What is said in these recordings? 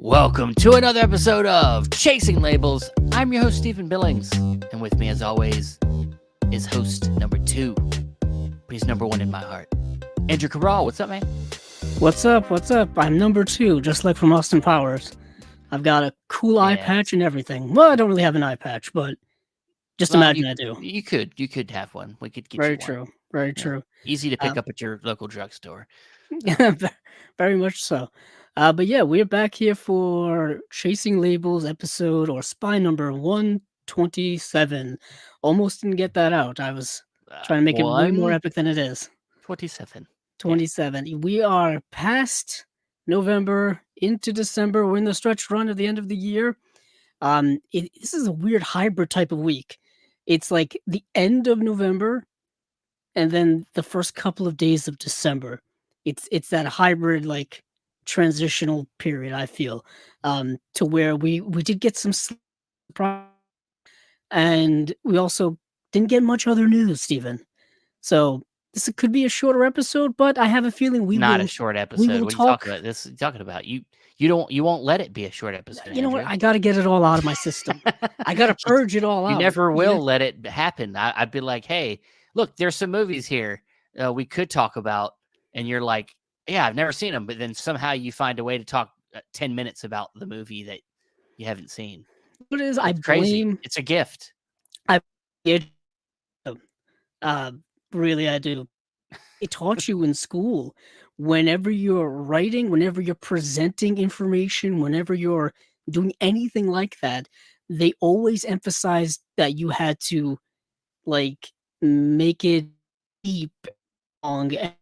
Welcome to another episode of Chasing Labels. I'm your host, Stephen Billings, and with me, as always, is host number 2, but he's number 1 in my heart, Andrew Cabral. What's up, man? What's up? What's up? I'm number 2, just like from Austin Powers. I've got a cool eye patch and everything. Well, I don't really have an eye patch, but just imagine I do. You could have one. We could get Very you true. one. Very true. Easy to pick up at your local drugstore. Very much so. But yeah, we're back here for Chasing Labels episode or spy number 127. Almost didn't get that out. I was trying to make it way more epic than it is. 27. 27. Yeah. We are past November into December. We're in the stretch run at the end of the year. This is a weird hybrid type of week. It's like the end of November and then the first couple of days of December. It's that hybrid like transitional period, I feel, to where we did get some surprise, and we also didn't get much other news, Stephen. So this could be a shorter episode, but I have a feeling a short episode. What are you talking about? This you're talking about you won't let it be a short episode. You know what? I got to get it all out of my system. I got to purge it all out. You never will let it happen. I'd be like, hey, look, there's some movies here we could talk about, and you're like, yeah, I've never seen them, but then somehow you find a way to talk 10 minutes about the movie that you haven't seen. What it is? I crazy. Blame. It's a gift. Really, I do. It taught you in school. Whenever you're writing, whenever you're presenting information, whenever you're doing anything like that, they always emphasized that you had to like make it deep, long, and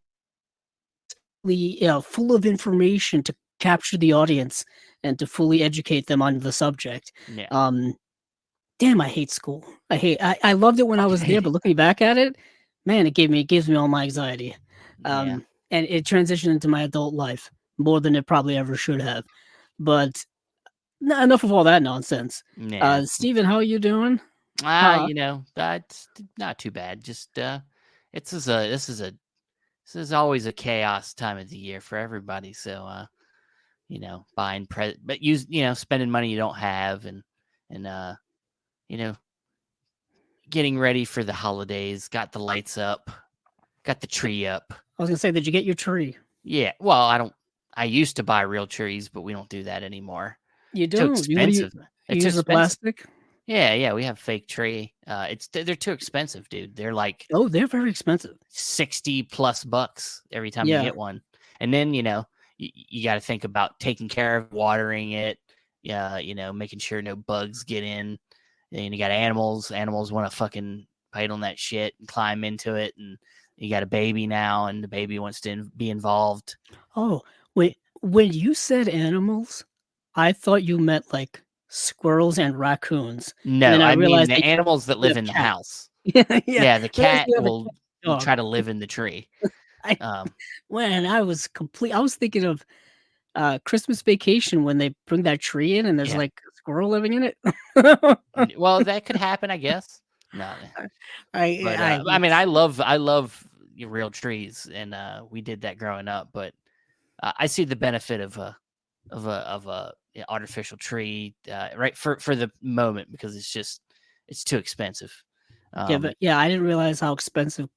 full of information to capture the audience and to fully educate them on the subject. Yeah. Damn, I hate school. I loved it when I was there, but looking back at it, man, it gives me all my anxiety. And it transitioned into my adult life more than it probably ever should have. But enough of all that nonsense. Yeah. Stephen, how are you doing? That's not too bad. Just this is always a chaos time of the year for everybody. So buying but spending money you don't have and getting ready for the holidays, got the lights up, got the tree up. I was gonna say, did you get your tree? Yeah. Well, I used to buy real trees, but we don't do that anymore. You don't? Too expensive. You use the plastic? Yeah, we have fake tree. They're too expensive, dude. They're like they're very expensive. $60+ every time you get one. And then, you got to think about taking care of watering it. Yeah, making sure no bugs get in. And you got animals. Animals want to fucking bite on that shit and climb into it. And you got a baby now, and the baby wants to be involved. Oh, wait. When you said animals, I thought you meant like squirrels and raccoons. No, I mean the animals that live in the house. Yeah, the cat will try to live in the tree. When I was thinking of Christmas Vacation when they bring that tree in and there's like a squirrel living in it. Well, that could happen, I guess. No, I mean, I love real trees, and we did that growing up. But I see the benefit of a artificial tree, right, for the moment, because it's too expensive. I didn't realize how expensive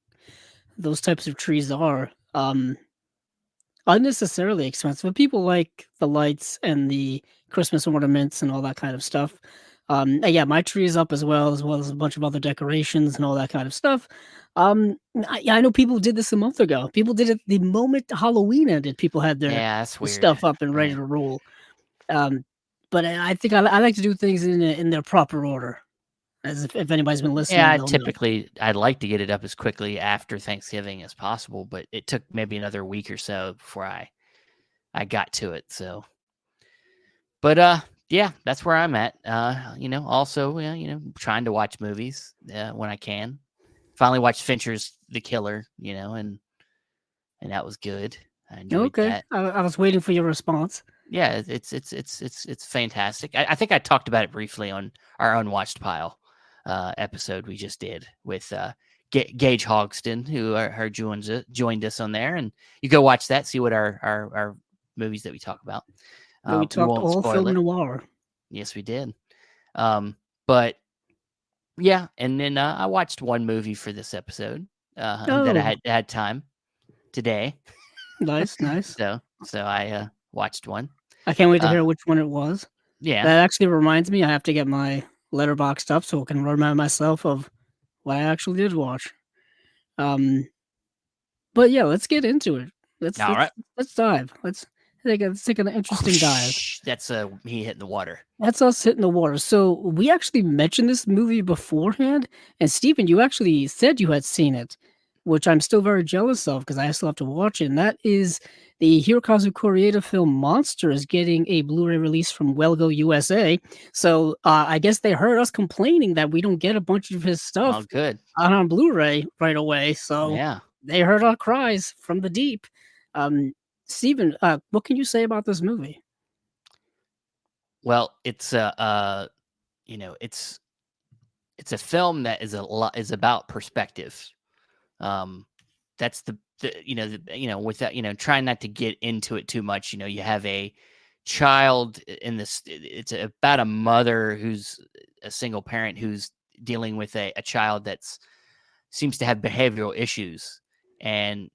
those types of trees are. Unnecessarily expensive, but people like the lights and the Christmas ornaments and all that kind of stuff. My tree is up as well as a bunch of other decorations and all that kind of stuff. I know people did this a month ago. People did it the moment Halloween ended. People had their stuff up and ready to roll. But I think I like to do things in their proper order. As if anybody's been listening. Yeah, I'd like to get it up as quickly after Thanksgiving as possible, but it took maybe another week or so before I got to it. So, but that's where I'm at. Also, trying to watch movies when I can. Finally watched Fincher's The Killer, and that was good. I enjoyed that. I was waiting for your response. Yeah, it's fantastic. I think I talked about it briefly on our Unwatched Pile episode we just did with Gage Hogston, who joined us on there, and you go watch that, see what our movies that we talk about. Yeah, we We talked won't all spoil film it. noir. Yes, we did. But yeah, and then I watched one movie for this episode that I Oh, had time today. nice, nice. So I watched one. I can't wait to Uh, hear which one it was. yeah. That actually reminds me, I have to get my letterboxed up so I can remind myself of what I actually did watch. Um, but yeah, let's get into it. Let's All let's right. let's dive. Let's take an interesting dive. That's he hitting the water. That's us hitting the water. So we actually mentioned this movie beforehand, and Stephen, you actually said you had seen it, which I'm still very jealous of because I still have to watch it. And that is the Hirokazu Koreeda film Monster is getting a Blu-ray release from Welgo USA. So I guess they heard us complaining that we don't get a bunch of his Oh, stuff good. on Blu-ray right away. So Yeah. they heard our cries from the deep. Um, Stephen, what can you say about this movie? Well, it's you know, it's a film that is about perspective. That's without trying not to get into it too much. You have a child in this. It's about a mother who's a single parent who's dealing with a child that's seems to have behavioral issues, and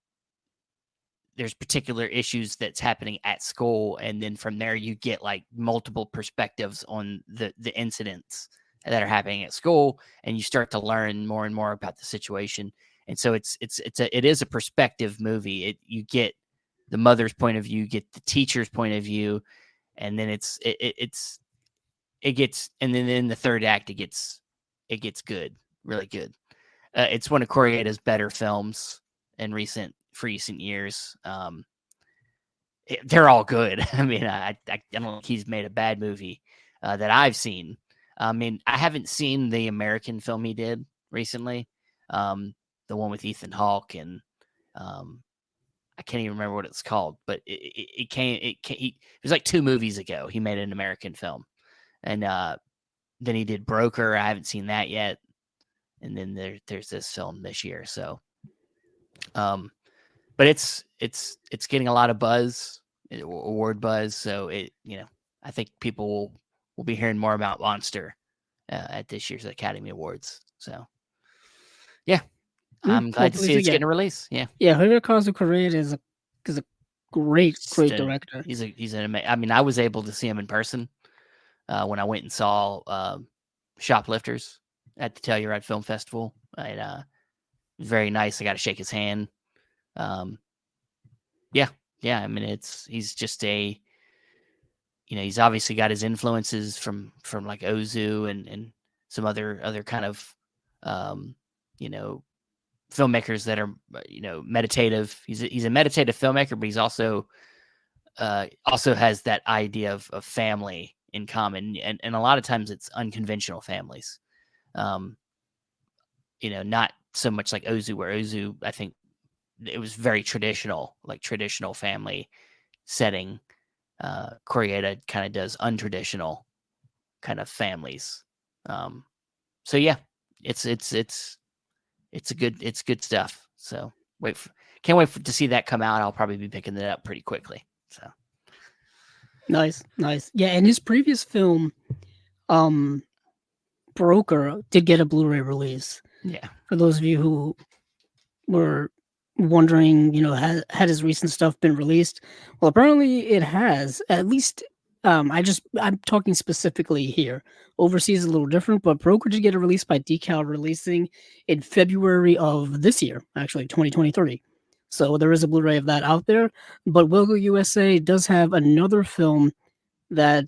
there's particular issues that's happening at school, and then from there you get like multiple perspectives on the incidents that are happening at school, and you start to learn more and more about the situation. And so it is a perspective movie. You get the mother's point of view, you get the teacher's point of view, and then it gets, and then in the third act it gets good, really good. It's one of Koreeda's better films in recent years. They're all good. I mean, I don't think he's made a bad movie that I've seen. I mean, I haven't seen the American film he did recently, the one with Ethan Hawke, and I can't even remember what it's called. But it was like 2 movies ago. He made an American film, and then he did Broker. I haven't seen that yet. And then there's this film this year. So, but it's getting a lot of buzz, award buzz. So I think people will be hearing more about Monster at this year's Academy Awards. So, yeah, I'm glad to see it's getting a release. Yeah, yeah. Hirokazu Koreeda is a great director. He's an amazing. I mean, I was able to see him in person when I went and saw Shoplifters at the Telluride Film Festival. It was very nice. I got to shake his hand. Yeah. I mean, he's just he's obviously got his influences from like Ozu and some other kind of filmmakers that are meditative. He's a meditative filmmaker, but he's also has that idea of family in common, and a lot of times it's unconventional families. Not so much like Ozu, where Ozu, I think it was very traditional, like traditional family setting. Koreeda kind of does untraditional kind of families. So yeah, it's good stuff. So can't wait to see that come out. I'll probably be picking it up pretty quickly. So nice. Yeah, and his previous film, Broker, did get a Blu-ray release. Yeah. For those of you who were wondering, had his recent stuff been released? Well, apparently it has. At least, I'm talking specifically here. Overseas is a little different, but Broker did get a release by Decal, releasing in February of this year, actually 2023. So there is a Blu-ray of that out there. But Wilgo USA does have another film that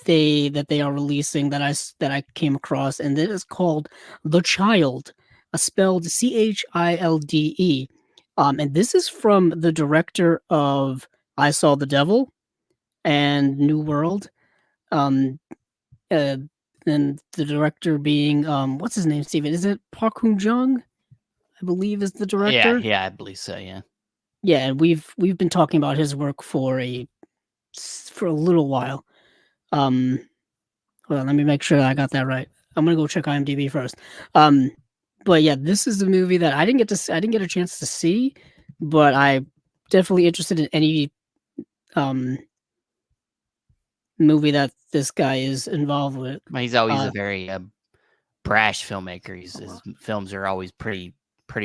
they are releasing that I came across, and it is called The Child, spelled Childe. And this is from the director of I Saw the Devil and New World. And the director being what's his name, Steven? Is it Park Hoon Jung? I believe is the director. Yeah, I believe so. Yeah. Yeah, and we've been talking about his work for a little while. Hold on, let me make sure I got that right. I'm gonna go check IMDb first. But yeah, this is a movie that I didn't get a chance to see, but I'm definitely interested in any um, movie that this guy is involved with. He's always Uh, a very brash filmmaker. His films are always pretty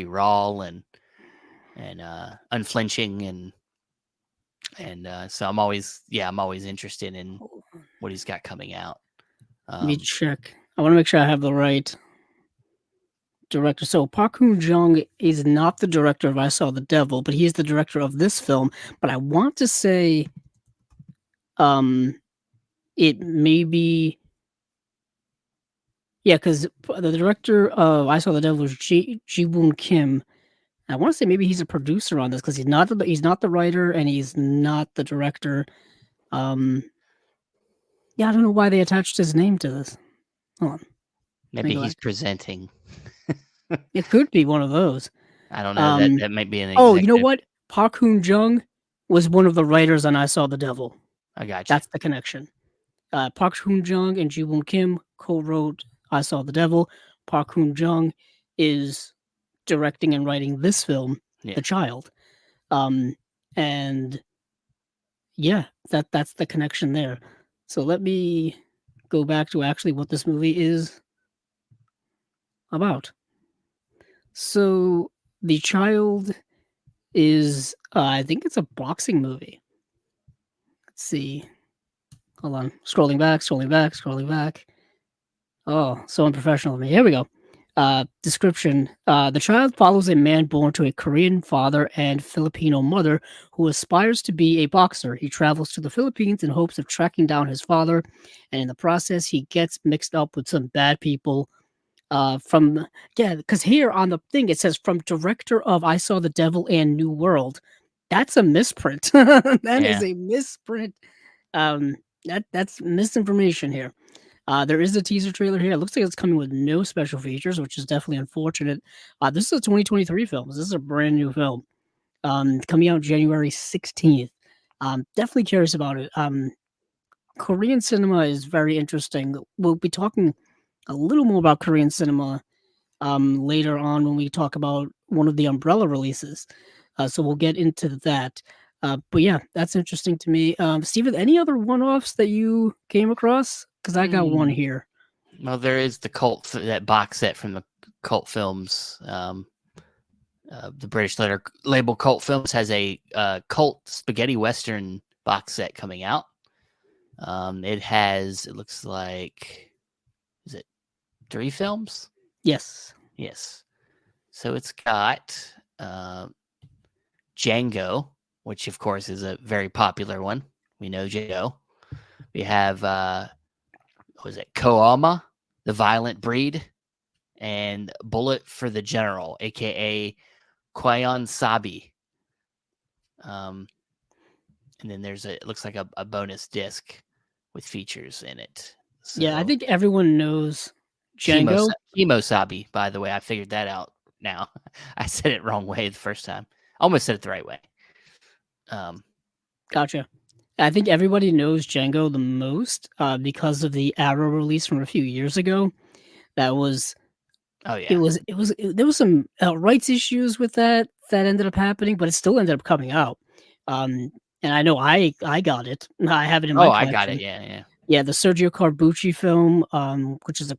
raw and unflinching, and so I'm always interested in what he's got coming out. Let me check. I want to make sure I have the right director. So Park Hoon-jung is not the director of I Saw the Devil, but he is the director of this film. But I want to say, it may be, yeah, because the director of I Saw the Devil was Ji-woon Kim. I want to say maybe he's a producer on this because he's not the writer and he's not the director. Yeah, I don't know why they attached his name to this. Hold on. Maybe he's presenting. It could be one of those. I don't know. That might be an Oh, you know what? Park Hoon-jung was one of the writers on I Saw the Devil. I got you. That's the connection. Park Hoon-jung and Ji-woon Kim co-wrote I Saw the Devil. Park Hoon-jung is directing and writing this film, The Child. And yeah, that's the connection there. So let me go back to actually what this movie is about. So The Child is, I think it's a boxing movie. Let's see. Hold on. Scrolling back. Oh, so unprofessional of me. Here we go. Description. The child follows a man born to a Korean father and Filipino mother who aspires to be a boxer. He travels to the Philippines in hopes of tracking down his father, and in the process, he gets mixed up with some bad people. Because here on the thing it says from director of I Saw the Devil and New World. That's a misprint. That is a misprint. That's misinformation here. There is a teaser trailer here. It looks like it's coming with no special features, which is definitely unfortunate. This is a 2023 film. This is a brand new film. Coming out January 16th. Definitely curious about it. Korean cinema is very interesting. We'll be talking a little more about Korean cinema later on when we talk about one of the Umbrella releases. So we'll get into that. But yeah, that's interesting to me. Steven, any other one-offs that you came across? Because I got one here. Well, there is the that box set from the Cult Films. The British label Cult Films has a cult spaghetti western box set coming out. It looks like, is it 3 films? Yes. So it's got Django, which of course is a very popular one. We know Django. We have Koama, The Violent Breed, and Bullet for the General, aka Kwayon Sabi. And then it looks like a bonus disc with features in it. So, yeah, I think everyone knows Django. Kimosabi, by the way. I figured that out now. I said it wrong way the first time. Almost said it the right way. Gotcha. I think everybody knows Django the most because of the Arrow release from a few years ago. That was, there was some rights issues with that ended up happening, but it still ended up coming out. And I know I got it. I have it in my collection. I got it. Yeah. Yeah, the Sergio Corbucci film, which is a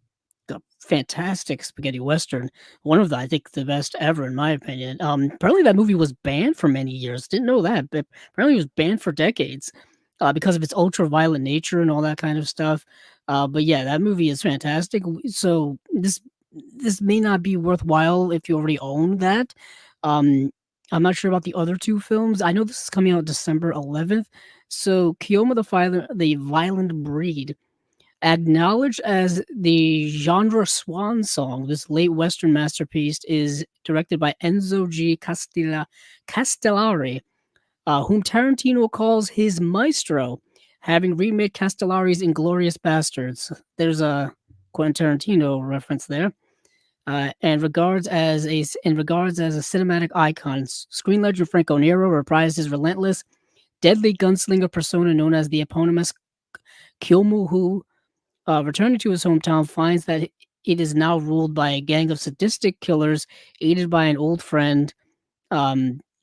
fantastic spaghetti western. One of I think the best ever in my opinion. Apparently that movie was banned for many years. Didn't know that, but apparently it was banned for decades because of its ultra violent nature and all that kind of stuff. But yeah, that movie is fantastic. So this may not be worthwhile if you already own that. I'm not sure about the other 2 films. I know this is coming out December 11th. So Keoma the Violent Breed, acknowledged as the genre swan song, this late Western masterpiece is directed by Enzo G. Castellari, whom Tarantino calls his maestro, having remade Castellari's Inglourious Bastards. There's a Quentin Tarantino reference there. And regards as a cinematic icon, screen legend Franco Nero reprised his relentless, deadly gunslinger persona known as the eponymous Kyomu, who, returning to his hometown, finds that it is now ruled by a gang of sadistic killers, aided by an old friend,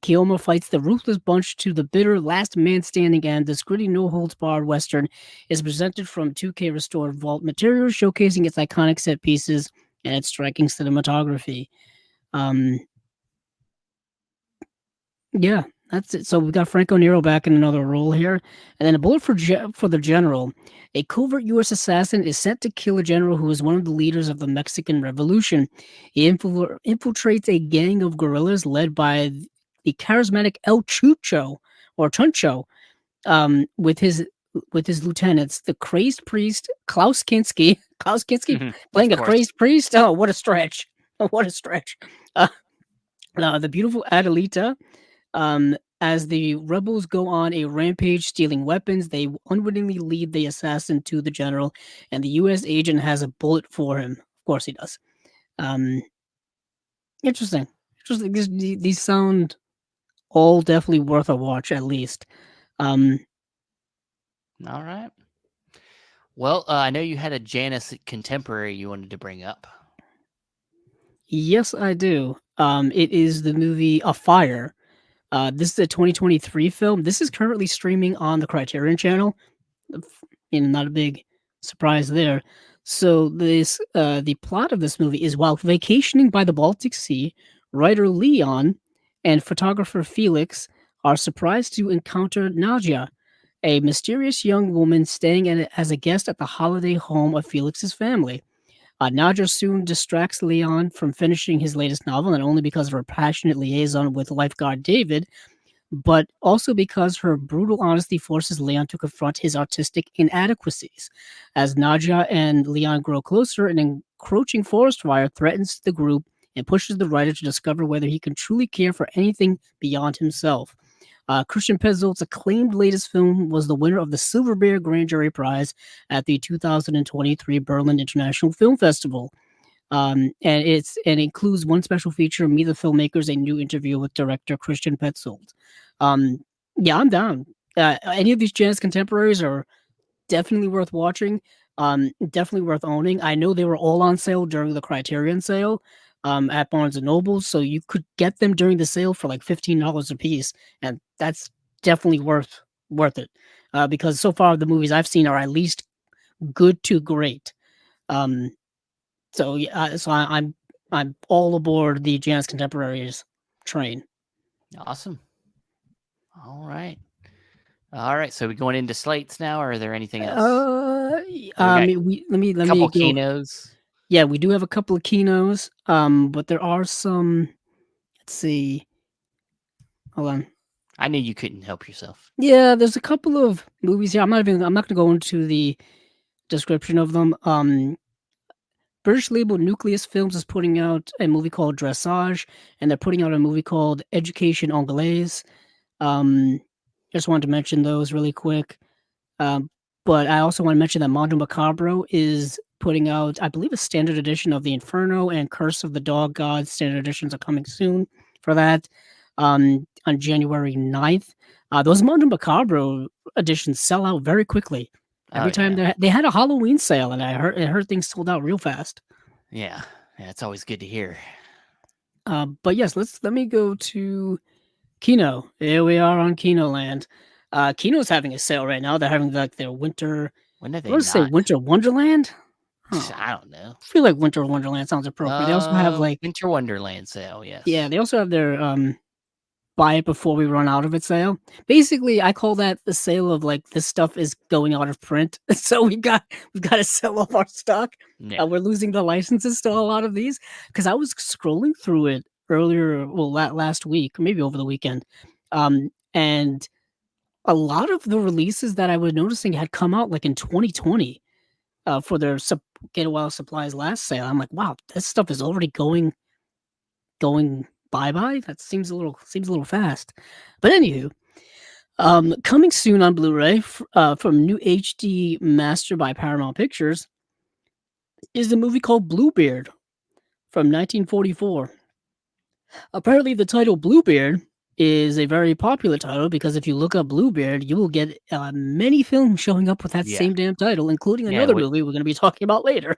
Keoma fights the ruthless bunch to the bitter last man standing end. This gritty, no-holds-barred Western is presented from 2K restored vault materials, showcasing its iconic set pieces and its striking cinematography. Um, yeah, that's it. So we got Franco Nero back in another role here, and then a bullet for the general. A covert U.S. assassin is sent to kill a general who is one of the leaders of the Mexican Revolution. He infiltrates a gang of guerrillas led by the charismatic El Chucho or Chuncho, with his lieutenants, the crazed priest Klaus Kinski. Klaus Kinski of playing a course. crazed priest. Oh, what a stretch! Oh, what a stretch! Uh, the beautiful Adelita. As the rebels go on a rampage stealing weapons, they unwittingly lead the assassin to the general, and the U.S. agent has a bullet for him. Of course, he does. Um, interesting. Interesting. These sound all definitely worth a watch, at least. Um, All right. Well, I know you had a Janus contemporary you wanted to bring up. yes, I do. It is the movie A Fire. This is a 2023 film. This is currently streaming on the Criterion Channel. Not a big surprise there. So the plot of this movie is while vacationing by the Baltic Sea, writer Leon and photographer Felix are surprised to encounter Nadia, a mysterious young woman staying as a guest at the holiday home of Felix's family. Nadia soon distracts Leon from finishing his latest novel, not only because of her passionate liaison with lifeguard David, but also because her brutal honesty forces Leon to confront his artistic inadequacies. As Nadia and Leon grow closer, an encroaching forest fire threatens the group and pushes the writer to discover whether he can truly care for anything beyond himself. Christian Petzold's acclaimed latest film was the winner of the Silver Bear Grand Jury Prize at the 2023 Berlin International Film Festival. And it includes one special feature, Meet the Filmmakers, a new interview with director Christian Petzold. Yeah, I'm down. Any of these Janus contemporaries are definitely worth watching. Definitely worth owning. I know they were all on sale during the Criterion sale at Barnes and Noble, so you could get them during the sale for like $15 a piece, and that's definitely worth it. Because so far the movies I've seen are at least good to great. Um, so yeah, I'm all aboard the Janus Contemporaries train. Awesome. All right. All right. So we going into slates now, or are there anything else? Let me A couple go. kinos. Yeah, we do have a couple of kinos, but there are some. Let's see. Hold on. I knew you couldn't help yourself. Yeah, there's a couple of movies here. I'm not going to go into the description of them. British label Nucleus Films is putting out a movie called Dressage, and they're putting out a movie called Education Anglaise. Just wanted to mention those really quick. But I also want to mention that Mondo Macabro is putting out, I believe, a standard edition of the Inferno and Curse of the Dog Gods. Standard editions are coming soon for that on January 9th. Those Mondo Macabro editions sell out very quickly. Every time they had a Halloween sale, and I heard things sold out real fast. Yeah, it's always good to hear. But yes, let me go to Kino. Here we are on Kino Land. Kino's having a sale right now. They're having like their winter. When did they? I want to say Winter Wonderland. I don't know. I feel like Winter Wonderland sounds appropriate. They also have like Winter Wonderland sale. Yes. Yeah, they also have their buy it before we run out of it sale. Basically, I call that the sale of like this stuff is going out of print, so we've got to sell off our stock. Yeah. We're losing the licenses to a lot of these because I was scrolling through it earlier, well, last week, maybe over the weekend, and a lot of the releases that I was noticing had come out like in 2020 for their Get a While Supplies last sale. I'm like, wow, this stuff is already going bye-bye? That seems a little fast. But anywho, coming soon on Blu-ray from New HD Master by Paramount Pictures is a movie called Bluebeard from 1944. Apparently, the title Bluebeard is a very popular title because if you look up Bluebeard, you will get many films showing up with that same damn title, including another movie we're going to be talking about later.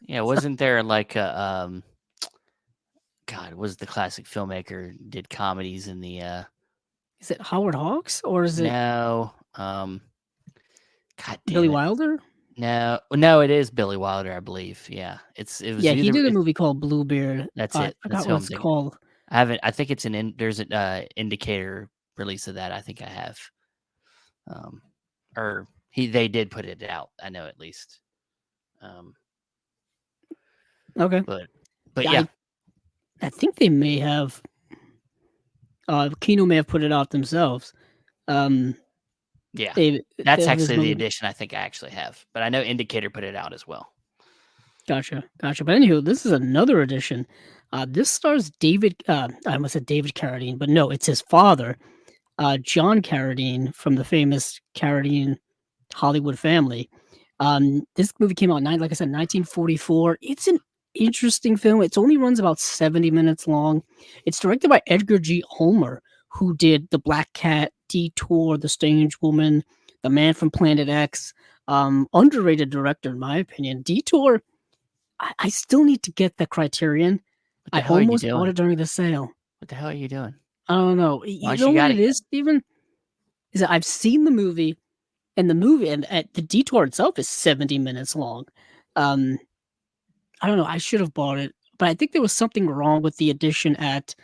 Yeah, wasn't there like a God, was the classic filmmaker did comedies in the Is it Howard Hawks or is it No, God Billy damn it. Wilder? No, it is Billy Wilder, I believe. Yeah, it was Yeah, he either did a it's movie called Bluebeard. that's I it. That's forgot who what I'm it's thinking. called. I haven't. I think it's there's an indicator release of that. I think I have. Um, or they did put it out. I know at least. Um, Okay. but Yeah, yeah, I think they may have Kino may have put it out themselves. Um yeah. they That's have this actually the movie. edition I think I actually have. But I know Indicator put it out as well. Gotcha, gotcha. But anywho, this is another edition. This stars David. I almost said David Carradine, but no, it's his father, John Carradine from the famous Carradine Hollywood family. This movie came out like I said, 1944. It's an interesting film. It only runs about 70 minutes long. It's directed by Edgar G. Ulmer, who did The Black Cat, Detour, The Strange Woman, The Man from Planet X. Underrated director, in my opinion. Detour, I still need to get the Criterion. What the I hell are you almost bought doing? it during the sale. What the hell are you doing? I don't know. Why You don't know you what got it it yet? is, Steven? Is that I've seen the movie, and the movie and the Detour itself is 70 minutes long. Um, I don't know. I should have bought it, but I think there was something wrong with the edition at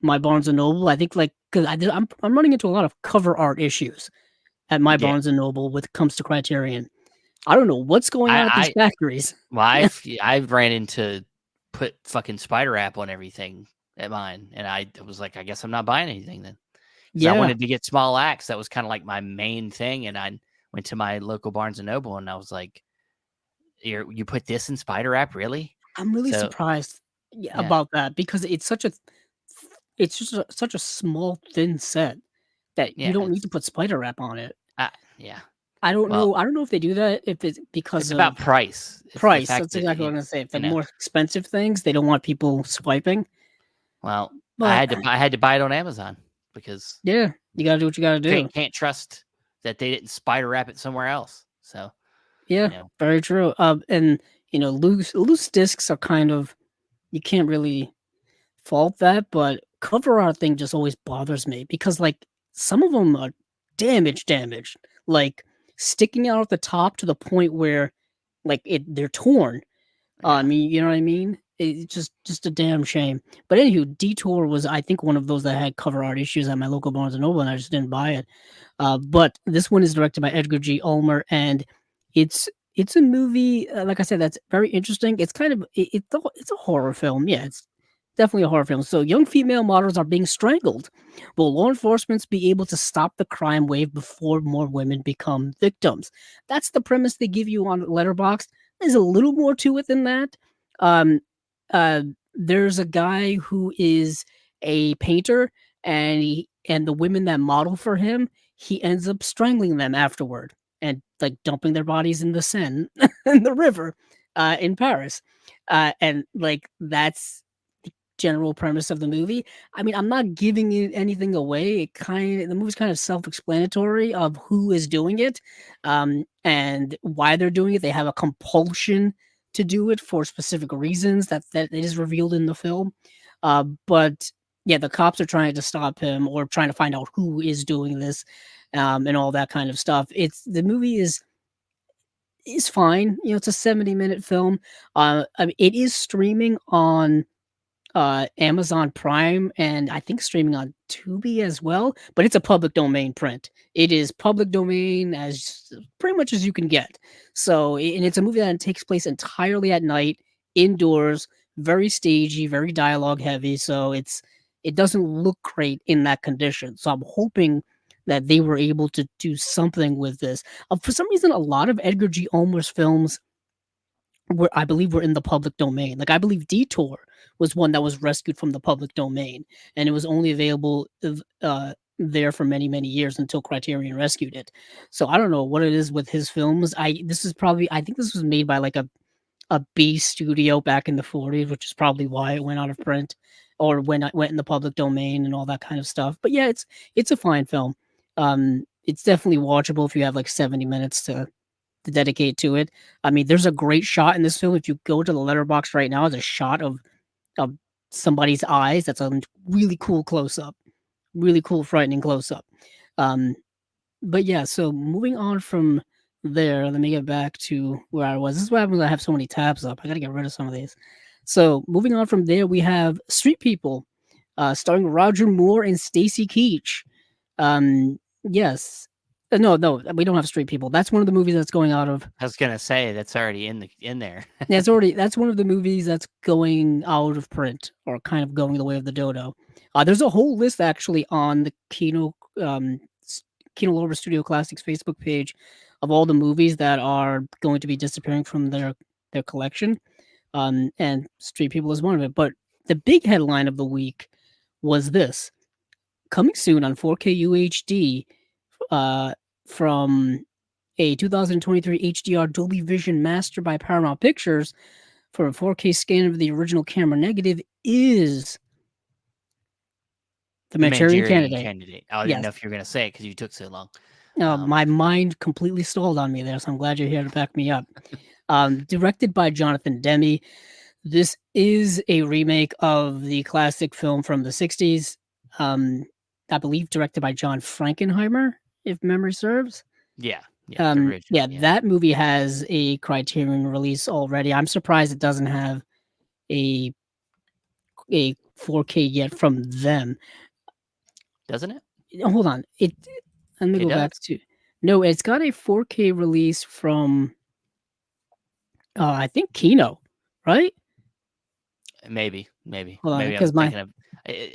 my Barnes and Noble. I think like because I'm running into a lot of cover art issues at my Yeah, Barnes and Noble with comes to Criterion. I don't know what's going on at these I factories. well, I've ran into put fucking spider wrap on everything at mine, and I was like, I guess I'm not buying anything then. Because I Yeah, wanted to get small axe. That was kind of like my main thing. And I went to my local Barnes and Noble and I was like, you put this in spider wrap, really? I'm really So surprised yeah, about that because it's just such a small thin set that you yeah, don't need to put spider wrap on it. yeah. I don't Well, know. I don't know if they do that if it's because it's about of price. It's the price. fact That's that exactly what I'm gonna say. If the you know. more expensive things, they don't want people swiping. Well, But I had to buy it on Amazon because yeah, you gotta do what you gotta do. can't trust that they didn't spider wrap it somewhere else. So Yeah, you know, very true. And loose discs are kind of you can't really fault that, but cover art thing just always bothers me because like some of them are damaged, like sticking out at the top to the point where like they're torn. I yeah, mean, you know what I mean? It's just a damn shame. But anywho, Detour was I think one of those that had cover art issues at my local Barnes and Noble, and I just didn't buy it. But this one is directed by Edgar G. Ulmer, and it's a movie. Like I said, that's very interesting. It's kind of it's a horror film. Yeah, it's definitely a horror film. So young female models are being strangled. Will law enforcement be able to stop the crime wave before more women become victims? That's the premise they give you on Letterboxd. There's a little more to it than that. Um, there's a guy who is a painter, and the women that model for him, he ends up strangling them afterward and like dumping their bodies in the Seine, in the river, in Paris, and like that's the general premise of the movie. I mean, I'm not giving it anything away. The movie's kind of self-explanatory of who is doing it, and why they're doing it. They have a compulsion to do it for specific reasons that it is revealed in the film. But yeah, the cops are trying to stop him or trying to find out who is doing this, and all that kind of stuff. The movie is fine. You know, it's a 70-minute film. I mean, it is streaming on Amazon Prime and I think streaming on Tubi as well, but it's a public domain print. It is public domain as pretty much as you can get. So, and it's a movie that takes place entirely at night, indoors, very stagey, very dialogue heavy. So it doesn't look great in that condition. So I'm hoping that they were able to do something with this. For some reason, a lot of Edgar G. Ulmer's films I believe were in the public domain. Like I believe Detour was one that was rescued from the public domain, and it was only available there for many years until Criterion rescued it. So I don't know what it is with his films. I think this was made by like a B studio back in the 40s, which is probably why it went out of print or when it went in the public domain and all that kind of stuff. But yeah, it's a fine film. It's definitely watchable if you have like 70 minutes to dedicate to it. I mean, there's a great shot in this film. If you go to the letterbox right now, there's a shot of somebody's eyes. That's a really cool close up. really cool, frightening close up. Um, but yeah, so moving on from there, let me get back to where I was. This is what happens when I have so many tabs up. I gotta get rid of some of these. So moving on from there, we have Street People, starring Roger Moore and Stacy Keach. Yes. No, we don't have Street People. That's one of the movies that's going out of. I was gonna say that's already in there. That's one of the movies that's going out of print or kind of going the way of the dodo. There's a whole list actually on the Kino Lorber Studio Classics Facebook page of all the movies that are going to be disappearing from their collection. And Street People is one of it. But the big headline of the week was this: coming soon on 4K UHD, from a 2023 HDR Dolby Vision Master by Paramount Pictures for a 4K scan of the original camera negative is The Manchurian Candidate. Oh, I didn't Yes. know if you were gonna say it because you took so long. My mind completely stalled on me there, so I'm glad you're here to back me up. Directed by Jonathan Demme. This is a remake of the classic film from the 60s. I believe directed by John Frankenheimer, if memory serves. Yeah, the original, yeah. That movie has a Criterion release already. I'm surprised it doesn't have a 4K yet from them. Doesn't it? Hold on. Let me go back to. No, it's got a 4K release from I think Kino, right? Maybe. Hold on, Maybe I'm 'cause my thinking of.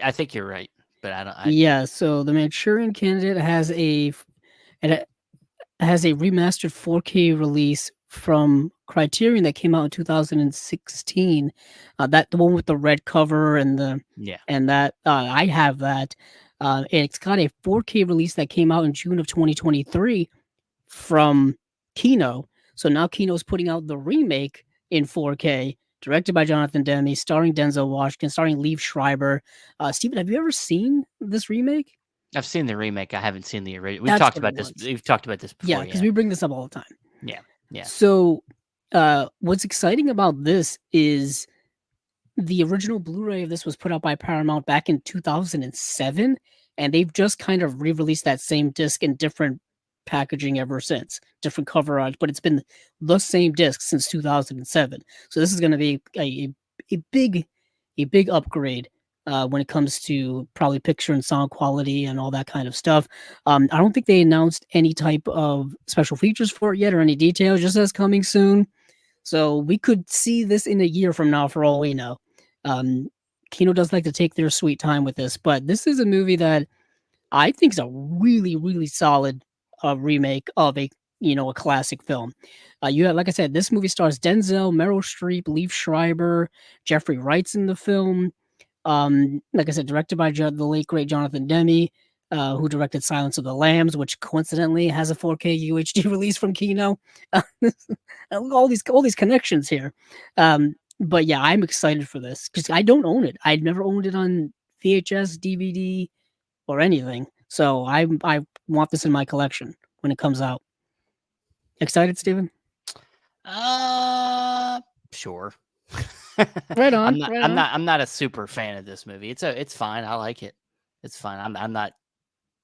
I think you're right, but I don't. Yeah, so The Manchurian Candidate has it has a remastered 4K release from Criterion that came out in 2016. The one with the red cover and Yeah. that I have that. It's got a 4K release that came out in June of 2023 from Kino. So now Kino's putting out the remake in 4K, directed by Jonathan Demme, starring Denzel Washington, starring Liev Schreiber. Steven, have you ever seen this remake? I've seen the remake. I haven't seen the original. That's We've talked what it about this. was. We've talked about this Yeah, before. because we bring this up all the time. Yeah. So, what's exciting about this is the original Blu-ray of this was put out by Paramount back in 2007, and they've just kind of re-released that same disc in different packaging ever since, different cover art, but it's been the same disc since 2007. So this is going to be a big upgrade when it comes to probably picture and sound quality and all that kind of stuff. I don't think they announced any type of special features for it yet or any details, just as coming soon. So we could see this in a year from now for all we know. Kino does like to take their sweet time with this, but this is a movie that I think is a really, really solid remake of a classic film. You have, like I said, this movie stars Denzel, Meryl Streep, Liev Schreiber, Jeffrey Wright's in the film. Like I said, directed by the late great Jonathan Demme, who directed Silence of the Lambs, which coincidentally has a 4K UHD release from Kino. all these connections here. But yeah, I'm excited for this because I don't own it. I'd never owned it on VHS, DVD, or anything. So I want this in my collection when it comes out. Excited, Steven? Sure. Right on. I'm not a super fan of this movie. It's fine. I like it. It's fine. I'm not,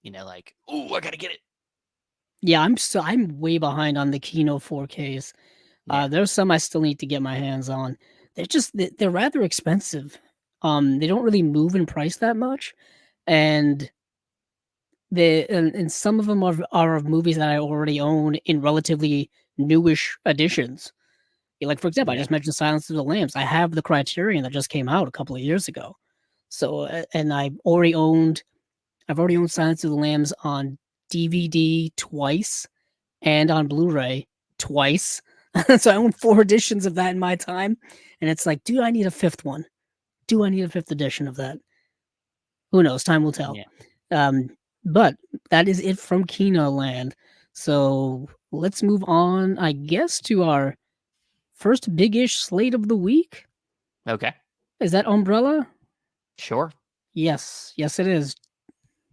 like, oh, I gotta get it. Yeah, I'm way behind on the Kino 4Ks. Yeah. There's some I still need to get my hands on. They're rather expensive. They don't really move in price that much, and some of them are of movies that I already own in relatively newish editions. Like, for example, I just mentioned Silence of the Lambs. I have the Criterion that just came out a couple of years ago. So, and I've already owned Silence of the Lambs on DVD twice and on Blu-ray twice. So I own 4 editions of that in my time. And it's like, do I need a 5th one? Do I need a 5th edition of that? Who knows? Time will tell. Yeah. But that is it from Kino Land. So let's move on, I guess, to our first big-ish slate of the week. Okay. Is that Umbrella? Sure. Yes, it is.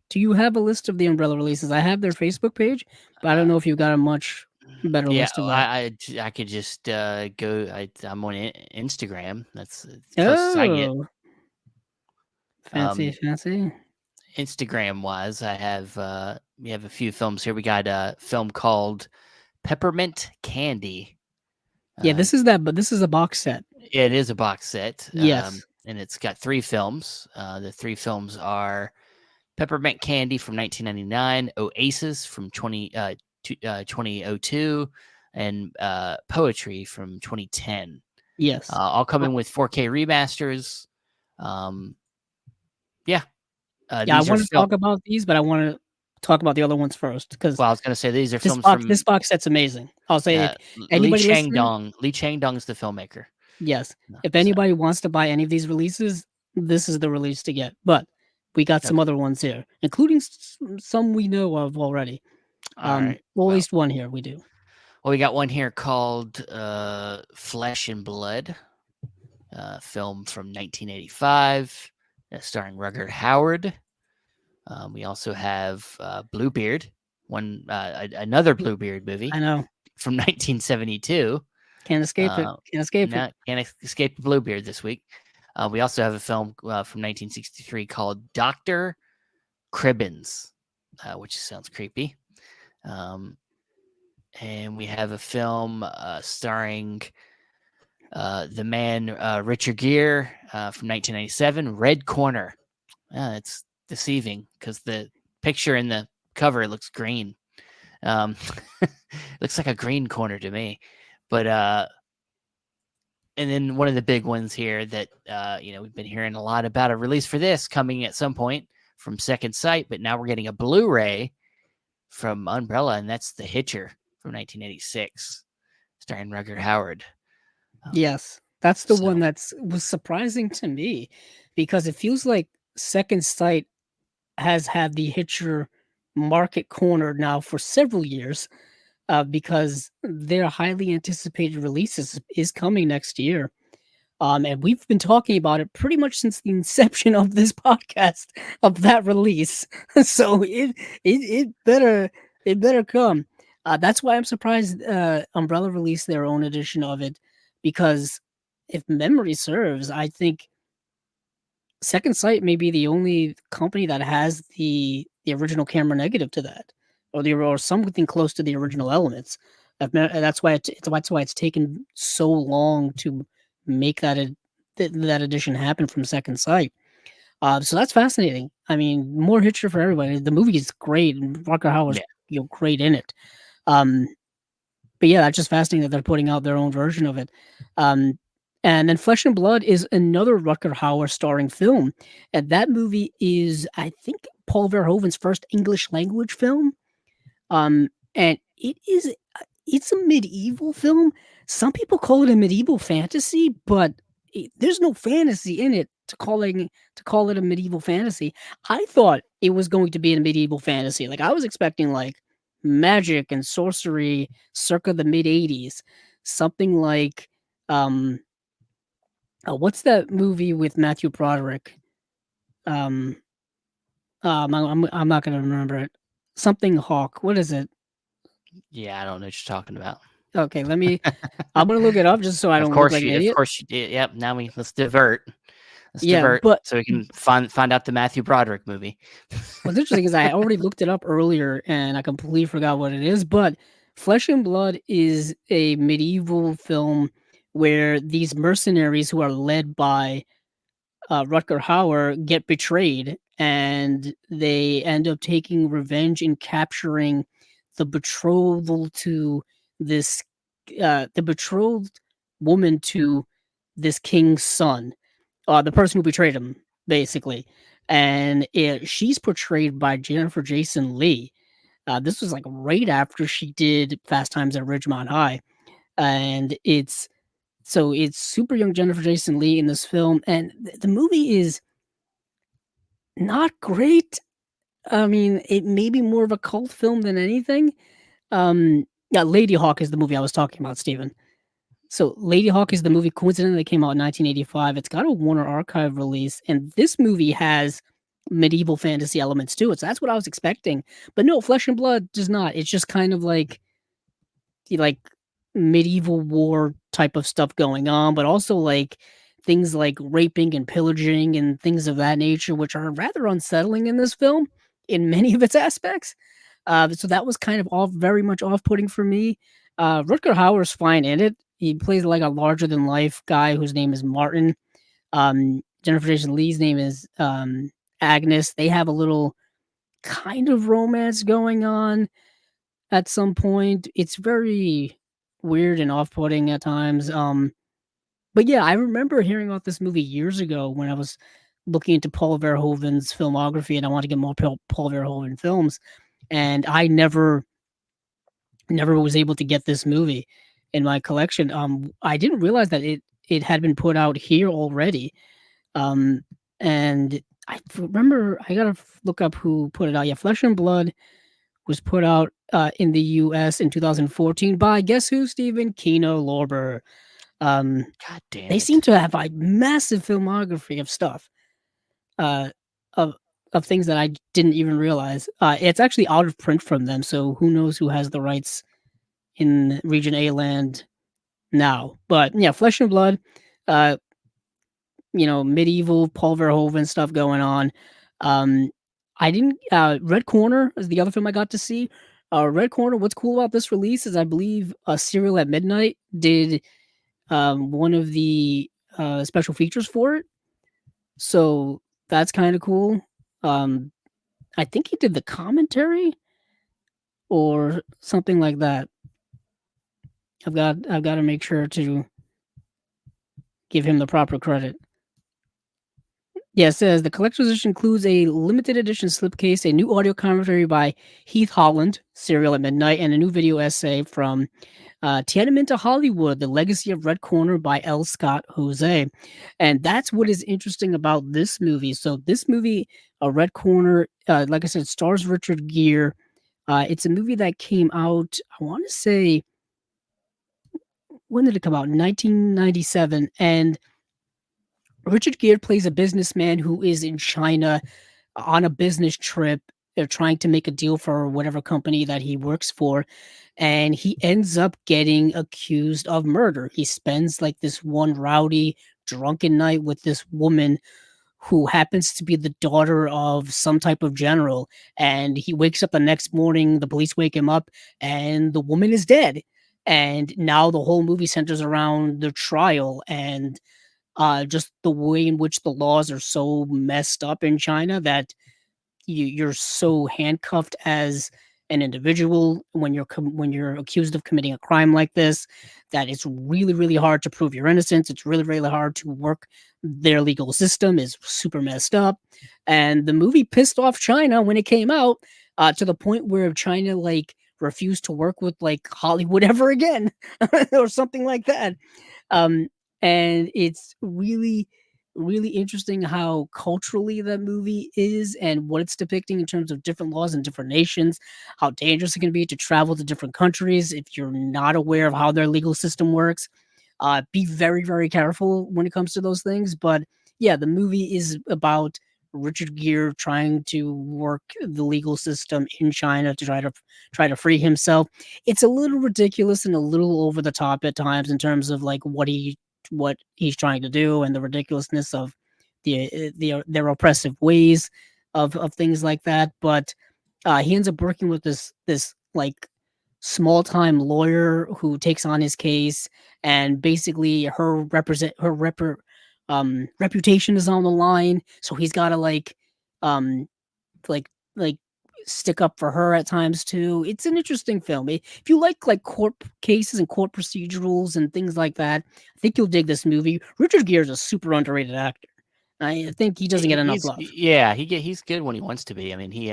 Do you have a list of the Umbrella releases? I have their Facebook page, but I don't know if you've got a much better list of that. I could just go. I'm on Instagram. That's as close as I get. Fancy. Instagram wise, we have a few films here. We got a film called Peppermint Candy. Yeah, this is that, but this is a box set. It is a box set. Yes. And it's got 3 films. The 3 films are Peppermint Candy from 1999, Oasis from 2002, and Poetry from 2010. Yes. All coming with 4K remasters. Yeah. Yeah, I want to talk about these, but I want to talk about the other ones first because Well, I was going to say these are this films box from this box set's amazing. I'll say if Lee anybody listening, Chang-dong. Lee Chang-dong is the filmmaker. yes, if So, anybody wants to buy any of these releases, this is the release to get. But we got some other ones here, including some we know of already. all right. Well, at least one here we do. Well, we got one here called Flesh and Blood, film from 1985, starring Rutger Hauer. We also have Bluebeard, another Bluebeard movie. I know. From 1972. Can't escape it. Can't escape it. Can't escape Bluebeard this week. We also have a film from 1963 called Dr. Cribbins, which sounds creepy. And we have a film starring the man Richard Gere from 1997, Red Corner. It's deceiving because the picture in the cover looks green. Looks like a green corner to me. But and then one of the big ones here that we've been hearing a lot about, a release for this coming at some point from Second Sight, but now we're getting a Blu-ray from Umbrella, and that's The Hitcher from 1986, starring Rutger Hauer. Yes, that's the one was surprising to me because it feels like Second Sight has had The Hitcher market cornered now for several years because their highly anticipated release is coming next year. And we've been talking about it pretty much since the inception of this podcast of that release. So it better come. That's why I'm surprised Umbrella released their own edition of it, because if memory serves, I think Second Sight may be the only company that has the original camera negative to that, or something close to the original elements. That's why it's taken so long to make that edition happen from Second Sight. So that's fascinating. I mean, more Hitcher for everybody. The movie is great, and Rutger Hauer's great in it. But yeah, that's just fascinating that they're putting out their own version of it. And then Flesh and Blood is another Rutger Hauer starring film, and that movie is, I think, Paul Verhoeven's first English language film. And it's a medieval film. Some people call it a medieval fantasy, but there's no fantasy in it to call it a medieval fantasy. I thought it was going to be a medieval fantasy. Like, I was expecting like magic and sorcery circa the mid 80s, something like what's that movie with Matthew Broderick? I'm not gonna remember it. Something Hawk. What is it? Yeah, I don't know what you're talking about. Okay, I'm gonna look it up just so I don't look like an idiot. Of course you did. Yep. Now let's divert. But so we can find out the Matthew Broderick movie. What's interesting is I already looked it up earlier and I completely forgot what it is. But Flesh and Blood is a medieval film where these mercenaries who are led by Rutger Hauer get betrayed, and they end up taking revenge and capturing the betrothal to the betrothed woman to this king's son, the person who betrayed him, basically. And she's portrayed by Jennifer Jason Leigh. This was like right after she did Fast Times at Ridgemont High, and it's super young Jennifer Jason Leigh in this film, and the movie is not great. I mean, it may be more of a cult film than anything. Yeah, Lady Hawk is the movie I was talking about, Steven. So Lady Hawk is the movie, coincidentally came out in 1985. It's got a Warner Archive release, and this movie has medieval fantasy elements to it. So that's what I was expecting. But no, Flesh and Blood does not. It's just kind of like medieval war type of stuff going on, but also like things like raping and pillaging and things of that nature, which are rather unsettling in this film in many of its aspects. So that was kind of off, very much off-putting for me. Rutger Hauer's fine in it. He plays like a larger than life guy whose name is Martin. Jennifer Jason Leigh's name is Agnes. They have a little kind of romance going on at some point. It's very weird and off-putting at times. But yeah, I remember hearing about this movie years ago when I was looking into Paul Verhoeven's filmography, and I wanted to get more Paul Verhoeven films, and I never was able to get this movie in my collection. I didn't realize that it had been put out here already. And I remember I gotta look up who put it out. Yeah, Flesh and Blood was put out in the U.S. in 2014 by guess who, Stephen? Kino Lorber. God damn They it. seem to have a massive filmography of stuff, uh, of things that I didn't even realize. It's actually out of print from them, so who knows who has the rights in Region A land now. But yeah, Flesh and Blood, uh, medieval Paul Verhoeven stuff going on. I didn't. Red Corner is the other film I got to see. Red Corner. What's cool about this release is I believe Serial at Midnight did one of the special features for it, so that's kind of cool. Um, I think he did the commentary or something like that. I've got to make sure to give him the proper credit. Yeah, it says the collector's edition includes a limited edition slipcase, a new audio commentary by Heath Holland, Serial at Midnight, and a new video essay from Tiananmen to Hollywood, The Legacy of Red Corner by L. Scott Jose. And that's what is interesting about this movie. So this movie, Red Corner, like I said, stars Richard Gere. It's a movie that came out, I want to say, when did it come out? 1997. And Richard Gere plays a businessman who is in China on a business trip. They're trying to make a deal for whatever company that he works for, and he ends up getting accused of murder. He spends like this one rowdy, drunken night with this woman who happens to be the daughter of some type of general. And he wakes up the next morning, the police wake him up, and the woman is dead. And now the whole movie centers around the trial and just the way in which the laws are so messed up in China that you're so handcuffed as an individual when when you're accused of committing a crime like this that it's really really hard to prove your innocence. It's really really hard to work. Their legal system is super messed up, and the movie pissed off China when it came out, to the point where China like refused to work with like Hollywood ever again or something like that. um and it's really really interesting how culturally that movie is and what it's depicting in terms of different laws in different nations, how dangerous it can be to travel to different countries if you're not aware of how their legal system works. Be very, very careful when it comes to those things. But yeah, the movie is about Richard Gere trying to work the legal system in China to try to free himself. It's a little ridiculous and a little over the top at times in terms of like what he's trying to do and the ridiculousness of their oppressive ways of things like that. But he ends up working with this like small time lawyer who takes on his case, and basically reputation is on the line, so he's got to um like stick up for her at times too. It's an interesting film. If you like court cases and court procedurals and things like that, I think you'll dig this movie. Richard Gere is a super underrated actor. I think he doesn't get enough love. Yeah, he's good when he wants to be. I mean, he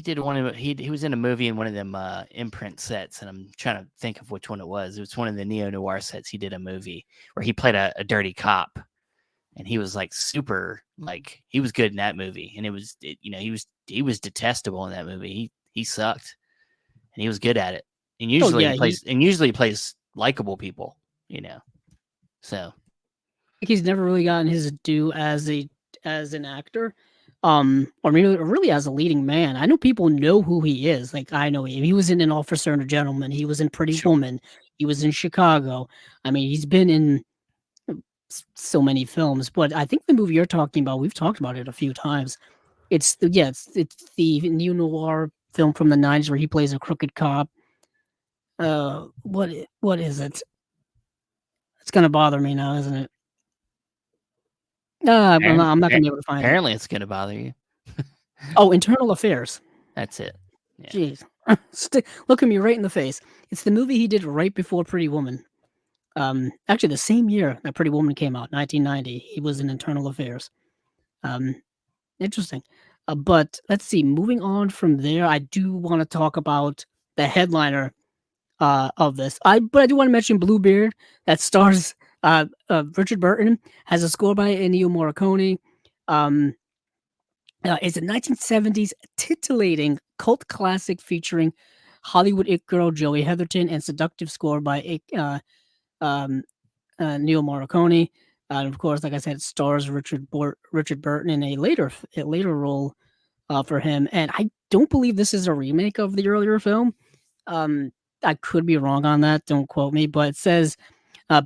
did one of he was in a movie in one of them imprint sets, and I'm trying to think of which one it was. It was one of the neo noir sets. He did a movie where he played a dirty cop, and he was like super like he was good in that movie, and he was detestable in that movie. He sucked, and he was good at it. And usually he plays likable people, So he's never really gotten his due as an actor, or really as a leading man. I know people know who he is. Like I know him. He was in An Officer and a Gentleman. He was in Pretty Woman. He was in Chicago. I mean, he's been in so many films, but I think the movie you're talking about, we've talked about it a few times. It's the neo noir film from the '90s where he plays a crooked cop. What is it? It's gonna bother me now, isn't it? I'm not gonna be able to find it. Apparently, it's gonna bother you. Oh, Internal Affairs. That's it. Yeah. Jeez, look at me right in the face. It's the movie he did right before Pretty Woman. Actually, the same year that Pretty Woman came out, 1990. He was in Internal Affairs. Um, Interesting. But let's see. Moving on from there, I do want to talk about the headliner of this. But I do want to mention Bluebeard that stars Richard Burton, has a score by Ennio Morricone. It's a 1970s titillating cult classic featuring Hollywood it girl Joey Heatherton and seductive score by um, Neil Morricone. And of course, like I said, it stars Richard Burton in a later role for him. And I don't believe this is a remake of the earlier film. Um, I could be wrong on that. Don't quote me, but it says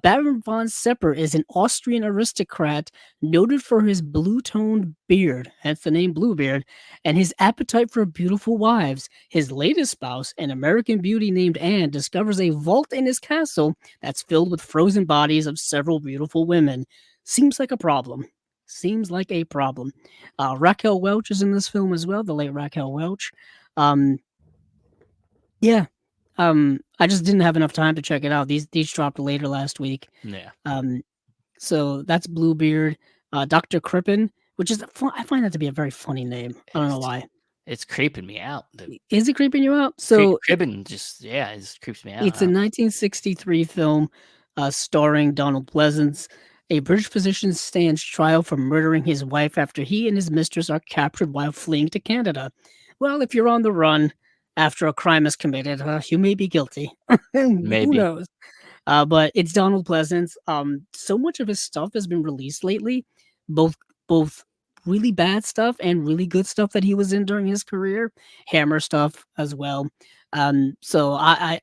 Baron von Sepper is an Austrian aristocrat noted for his blue-toned beard, hence the name Bluebeard, and his appetite for beautiful wives. His latest spouse, an American beauty named Anne, discovers a vault in his castle that's filled with frozen bodies of several beautiful women. Seems like a problem. Seems like a problem. Raquel Welch is in this film as well, the late Raquel Welch. Um, yeah, I just didn't have enough time to check it out. These dropped later last week. Yeah. So that's Bluebeard. Dr. Crippen, which is I find that to be a very funny name. I don't know why. It's creeping me out. Is it creeping you out? So Crippen just it creeps me out. It's a 1963 film starring Donald Pleasance. A British physician stands trial for murdering his wife after he and his mistress are captured while fleeing to Canada. Well, if you're on the run after a crime is committed, you may be guilty. Maybe. Who knows? But it's Donald Pleasance. So much of his stuff has been released lately, both really bad stuff and really good stuff that he was in during his career, Hammer stuff as well. So I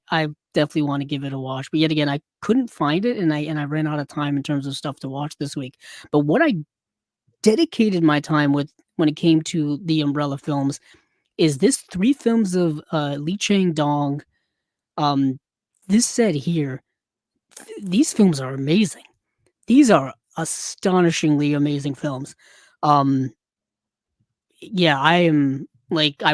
definitely want to give it a watch. But yet again, I couldn't find it, and I ran out of time in terms of stuff to watch this week. But what I dedicated my time with when it came to the Umbrella films is this 3 films of Lee Chang Dong. This said here, these films are amazing. These are astonishingly amazing films. Yeah, I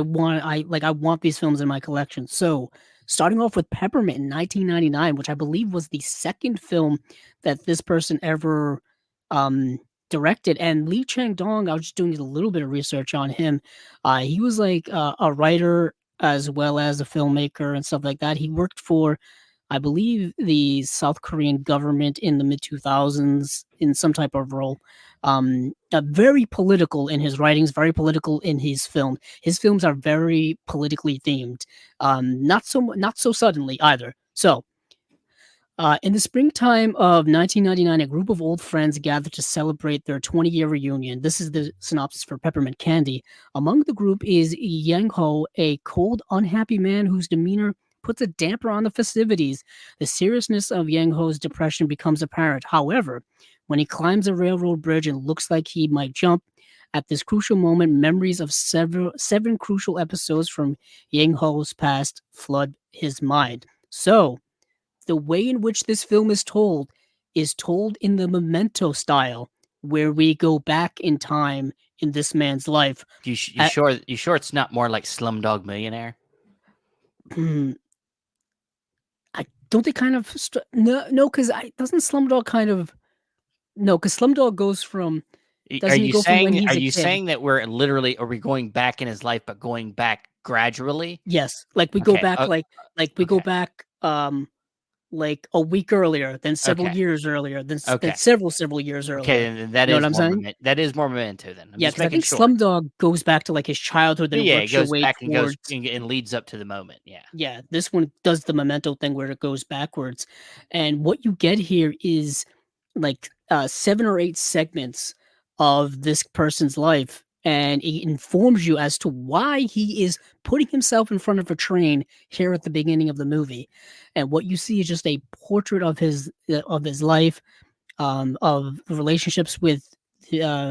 want these films in my collection. So, starting off with Peppermint in 1999, which I believe was the second film that this person ever directed. And Lee Chang Dong, I was just doing a little bit of research on him. He was like a writer as well as a filmmaker and stuff like that. He worked for, I believe, the South Korean government in the mid 2000s in some type of role. Very political in his writings, very political in his film. His films are very politically themed. Not so suddenly either. So, in the springtime of 1999, a group of old friends gathered to celebrate their 20-year reunion. This is the synopsis for Peppermint Candy. Among the group is Yang Ho, a cold, unhappy man whose demeanor puts a damper on the festivities. The seriousness of Yang Ho's depression becomes apparent. However, when he climbs a railroad bridge and looks like he might jump, at this crucial moment, memories of seven crucial episodes from Yang Ho's past flood his mind. So, the way in which this film is told in the Memento style, where we go back in time in this man's life. You sure it's not more like Slumdog Millionaire? I don't they kind of no, because doesn't Slumdog kind of because Slumdog goes from. Are you saying that we're literally are we going back in his life, but going back gradually? Yes, like we go back, go back like a week earlier, then several years earlier, then several years earlier. Okay, and that is what I'm saying. That is more Memento then. Yeah, because I think Slumdog goes back to like his childhood, then it goes back and goes and leads up to the moment. Yeah, yeah. This one does the Memento thing where it goes backwards, and what you get here is like 7 or 8 segments of this person's life, and it informs you as to why he is putting himself in front of a train here at the beginning of the movie. And what you see is just a portrait of his life. of relationships with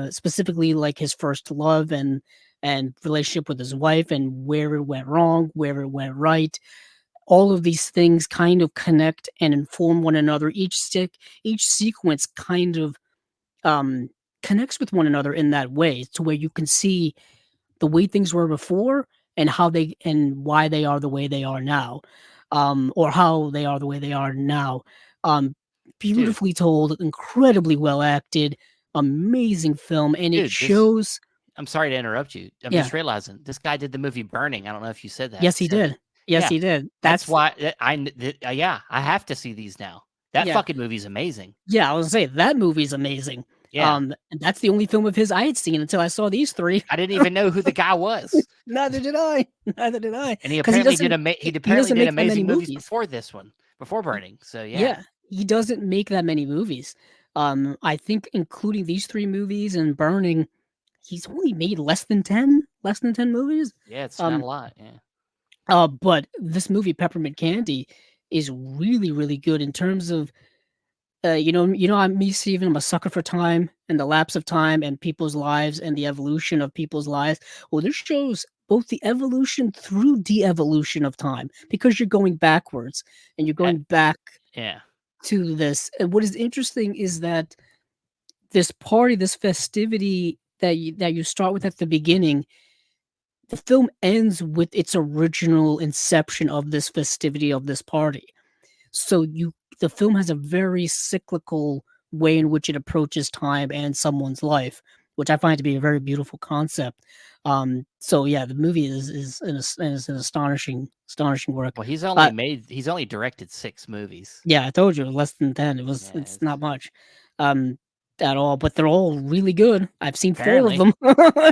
specifically like his first love and relationship with his wife and where it went wrong, where it went right. All of these things kind of connect and inform one another. Each sequence kind of um, connects with one another in that way, to where you can see the way things were before and how they and why they are the way they are now, or how they are the way they are now. Um, Dude, Beautifully told, incredibly well acted, amazing film, and it dude, this shows. I'm sorry to interrupt you. I'm Yeah, just realizing this guy did the movie Burning. I don't know if you said that. yes, he Said did. it. Yes, Yeah, he did. that's That's why yeah, I have to see these now. That yeah, fucking movie's amazing. yeah. I was gonna say that movie's amazing. Yeah, And that's the only film of his I had seen until I saw these three. I didn't even know who the guy was, Neither did I. Neither did I. and he Because apparently did he he doesn't did make that many amazing movies movies. before this one, before Burning. So yeah, Yeah, he doesn't make that many movies. I think including these 3 movies and Burning, he's only made less than 10 movies. yeah, it's not a Um, lot. Yeah, but this movie, Peppermint Candy, is really, really good in terms of, I'm me, Steven, I'm a sucker for time and the lapse of time and people's lives and the evolution of people's lives. Well, this shows both the evolution through de-evolution of time because you're going backwards and you're Uh, going back yeah. to this. And what is interesting is that this party, this festivity that you start with at the beginning, the film ends with its original inception of this festivity of this party. So the film has a very cyclical way in which it approaches time and someone's life, which I find to be a very beautiful concept. So yeah, the movie is an astonishing work. Well, Uh, he's only directed 6 movies. Yeah, I told you less than 10. Yeah, It's not much, um, at all, but they're all really good. I've seen 4 of apparently, them,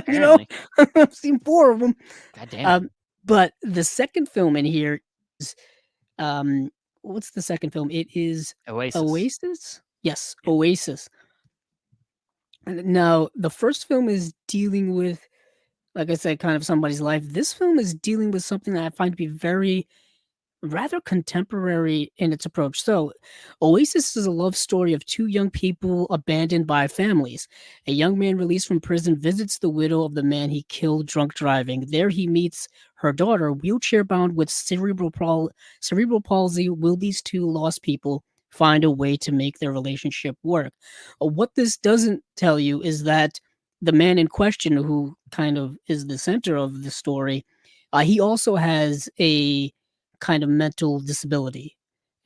you know? apparently. I've seen 4 of them. God damn. Um, but the second film in here is, um, what's the second film? It is Oasis. Oasis? Yes, Yeah. Oasis. And now the first film is dealing with, like I said, kind of somebody's life. This film is dealing with something that I find to be very rather contemporary in its approach. So, Oasis is a love story of 2 young people abandoned by families. A young man released from prison visits the widow of the man he killed drunk driving. There he meets her daughter, wheelchair bound with cerebral palsy. Will these 2 lost people find a way to make their relationship work? What this doesn't tell you is that the man in question, who kind of is the center of the story, he also has a kind of mental disability,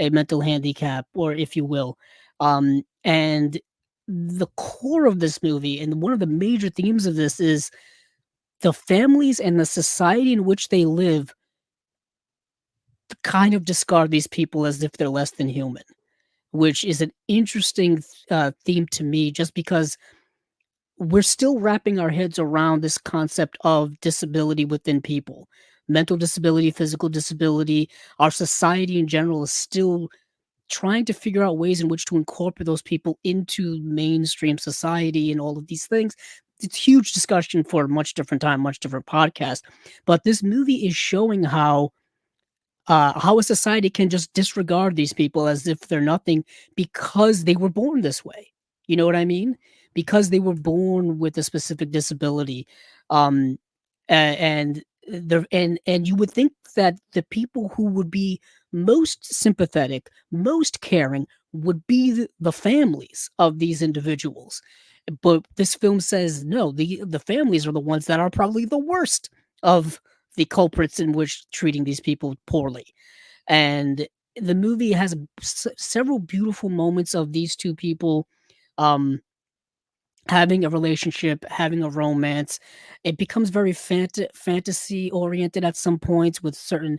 a mental handicap, or if you will. And the core of this movie, and one of the major themes of this, is the families and the society in which they live kind of discard these people as if they're less than human, which is an interesting theme to me, just because we're still wrapping our heads around this concept of disability within people. Mental disability, physical disability, our society in general is still trying to figure out ways in which to incorporate those people into mainstream society and all of these things. It's huge discussion for a much different time, much different podcast. But this movie is showing how a society can just disregard these people as if they're nothing because they were born this way. You know what I mean? Because they were born with a specific disability. Um, and and you would think that the people who would be most sympathetic, most caring, would be the families of these individuals. But this film says no, the families are the ones that are probably the worst of the culprits in which treating these people poorly. And the movie has several beautiful moments of these 2 people um having a relationship, having a romance. It becomes very fantasy oriented at some points with certain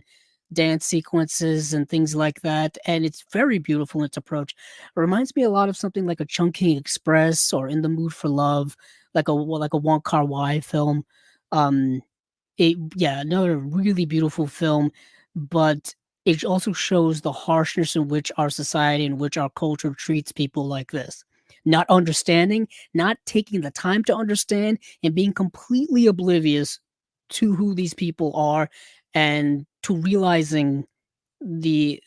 dance sequences and things like that, and it's very beautiful in its approach. It reminds me a lot of something like a Chungking Express or In the Mood for Love, like a Wong Kar-wai film. Um, yeah, another really beautiful film, but it also shows the harshness in which our society, in which our culture treats people like this. Not understanding, not taking the time to understand, and being completely oblivious to who these people are and to realizing the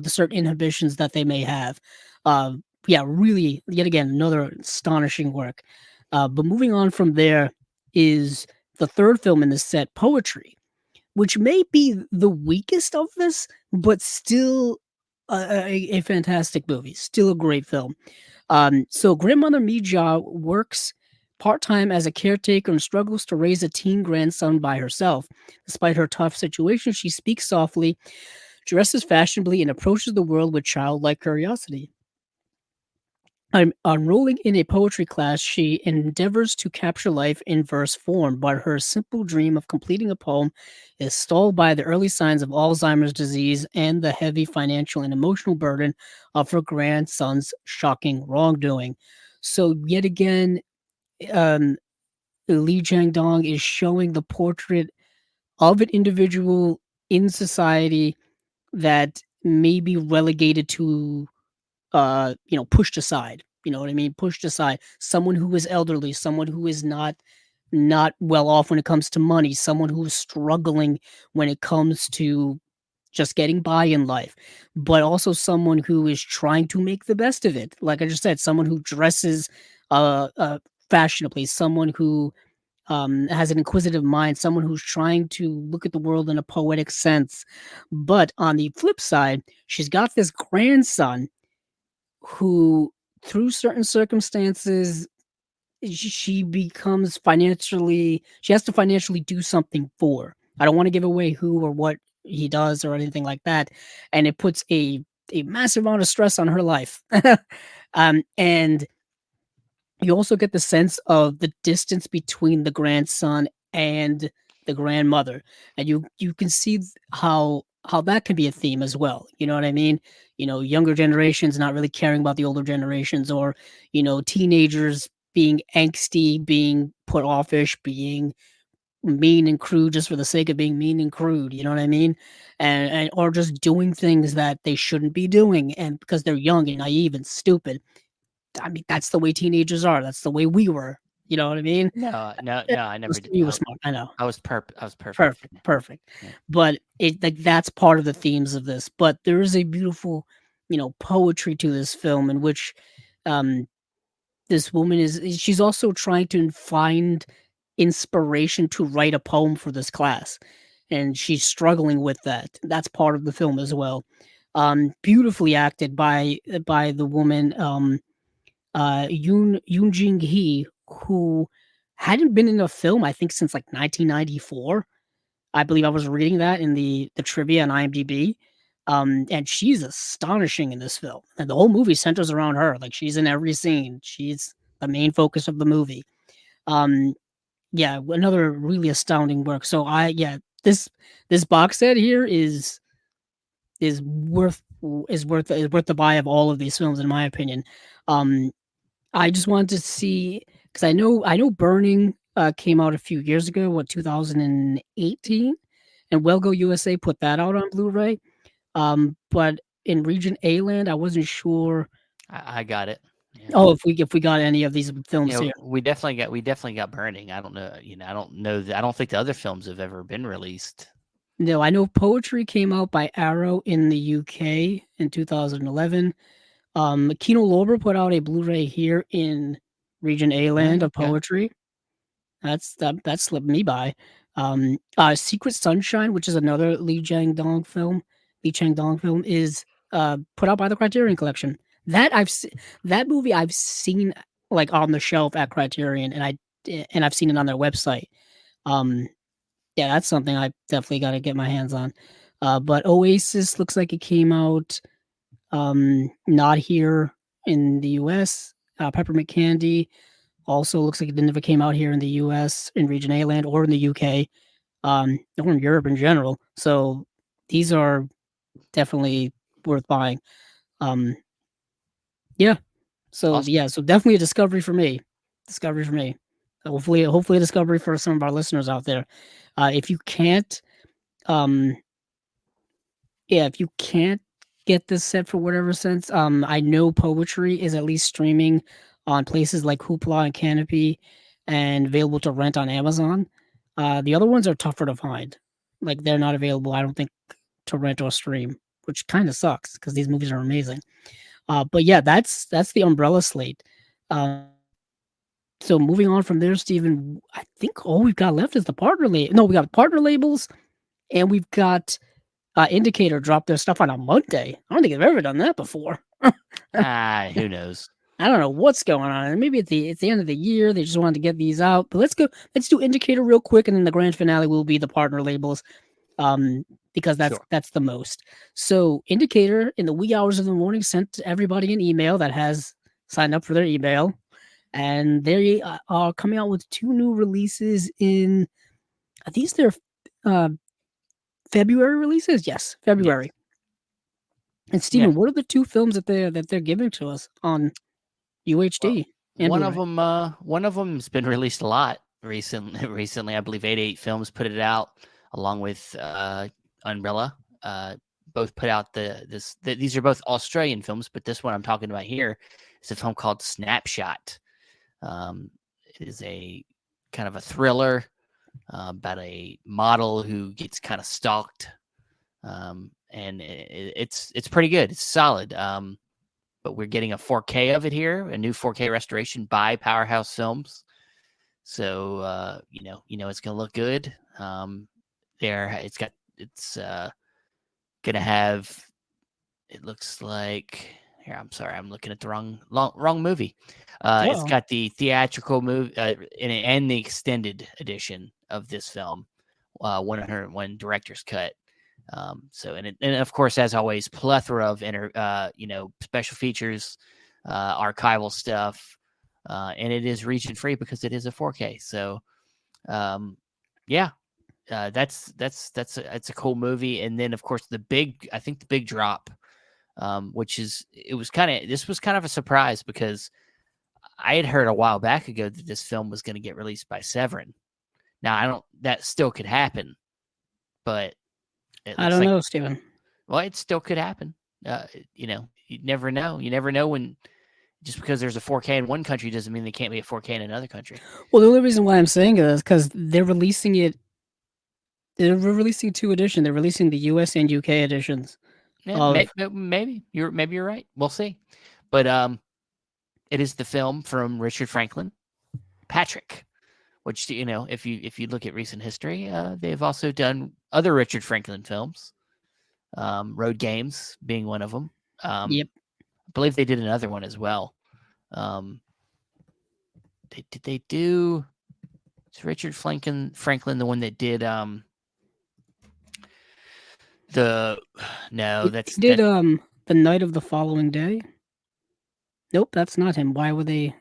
certain inhibitions that they may have. yeah, really, yet again, another astonishing work. But moving on from there is the third film in this set, Poetry, which may be the weakest of this, but still a fantastic movie, still a great film. So grandmother Mija works part-time as a caretaker and struggles to raise a teen grandson by herself. Despite her tough situation, she speaks softly, dresses fashionably, and approaches the world with childlike curiosity. I'm enrolling in a poetry class. She endeavors to capture life in verse form, but her simple dream of completing a poem is stalled by the early signs of Alzheimer's disease and the heavy financial and emotional burden of her grandson's shocking wrongdoing. So, yet again, um, Lee Chang Dong is showing the portrait of an individual in society that may be relegated to pushed aside. You know what I mean? Pushed aside. Someone who is elderly, someone who is not well off when it comes to money, someone who's struggling when it comes to just getting by in life, but also someone who is trying to make the best of it. Like I just said, someone who dresses fashionably, someone who has an inquisitive mind, someone who's trying to look at the world in a poetic sense. But on the flip side, she's got this grandson who, through certain circumstances, she becomes financially she has to financially do something for. I don't wanna give away who or what he does or anything like that, and it puts a massive amount of stress on her life. And you also get the sense of the distance between the grandson and the grandmother, and you can see how that can be a theme as well. You know what I mean? You know, younger generations not really caring about the older generations, or teenagers being angsty, being put offish, being mean and crude just for the sake of being mean and crude. You know what I mean? And or just doing things that they shouldn't be doing, and because they're young and naive and stupid. I mean, that's the way teenagers are. That's the way we were. You know what I mean? No, no, Yeah, no, I never did. you were smart. I know. I was perfect. Perfect, perfect. Yeah. But it like that's part of the themes of this. But there is a beautiful, poetry to this film in which um this woman she's also trying to find inspiration to write a poem for this class. And she's struggling with that. That's part of the film as well. Beautifully acted by the woman Yoon Jing Hee, who hadn't been in a film, I think, since like 1994. I believe I was reading that in the trivia on IMDb. And she's astonishing in this film. And the whole movie centers around her. Like she's in every scene. She's the main focus of the movie. Um, yeah, another really astounding work. So this box set here is worth is worth the buy of all of these films in my opinion. Um, I just wanted to see because I know Burning came out a few years ago, what 2018, and Well Go USA put that out on Blu-ray. But in Region A land, I wasn't sure. I got it. Yeah. Oh, if we got any of these films here. We definitely got Burning. I don't know. I don't think the other films have ever been released. No, I know Poetry came out by Arrow in the UK in 2011. Kino Lorber put out a Blu-ray here in Region A land of Okay. Poetry. That slipped me by. Secret Sunshine, which is another Lee Chang Dong film, is put out by the Criterion Collection. That movie I've seen like on the shelf at Criterion, and I've seen it on their website. Um, yeah, that's something I definitely got to get my hands on. But Oasis looks like it came out not here in the U.S. Peppermint Candy also looks like it never came out here in the US, in Region A land, or in the UK, or in Europe in general. So these are definitely worth buying. Um, yeah. So Awesome. yeah, so definitely a discovery for me. Discovery for me. Hopefully a discovery for some of our listeners out there. If you can't, um, yeah, if you can't get this set for whatever sense, I know Poetry is at least streaming on places like Hoopla and Canopy and available to rent on Amazon. The other ones are tougher to find. Like they're not available, I don't think, to rent or stream, which kind of sucks because these movies are amazing. But yeah, that's the Umbrella slate. Um, so moving on from there, Stephen, I think all we've got left is the partner label. No, we got partner labels, and we've got Indicator drop their stuff on a Monday. I don't think I've ever done that before. Who knows? I don't know what's going on. Maybe it's the end of the year. They just wanted to get these out. But let's do Indicator real quick, and then the grand finale will be the partner labels. Because Sure. that's the most. So Indicator in the wee hours of the morning sent everybody an email that has signed up for their email, and they are coming out with 2 new releases in. Are these their uh, February releases? Yes, Yes. February. And Yeah. Steven, what are the 2 films that they're giving to us on Well, UHD and Blu-ray? one of them's been released a lot recently. Recently, I believe 88 Films put it out along with Umbrella. Both put out these are both Australian films, but this one I'm talking about here is a film called Snapshot. It is a kind of a thriller about a model who gets kind of stalked, and it's pretty good. It's solid. But we're getting a 4K of it here, a new 4K restoration by Powerhouse Films. So it's gonna look good. It's gonna have. It looks like here. I'm sorry, I'm looking at the wrong movie. It's got the theatrical movie and the extended edition of this film, 101 director's cut. And of course, as always, plethora of special features, archival stuff, and it is region free because it is a 4K. So, yeah, that's it's a cool movie. And then of course the big drop, this was kind of a surprise because I had heard a while back ago that this film was going to get released by Severin. Now that still could happen, but I don't know, Steven. Well, it still could happen. You never know. You never know when just because there's a 4K in one country doesn't mean there can't be a 4K in another country. Well, the only reason why I'm saying it is because they're releasing it. They're releasing 2 editions. They're releasing the US and UK editions. Yeah, maybe you're right. We'll see. But it is the film from Richard Franklin, Patrick, which if you look at recent history, they've also done other Richard Franklin films. Road Games being one of them. Yep. I believe they did another one as well. They do? Is Richard Franklin the one that did the Night of the Following Day? Nope, that's not him. Why would they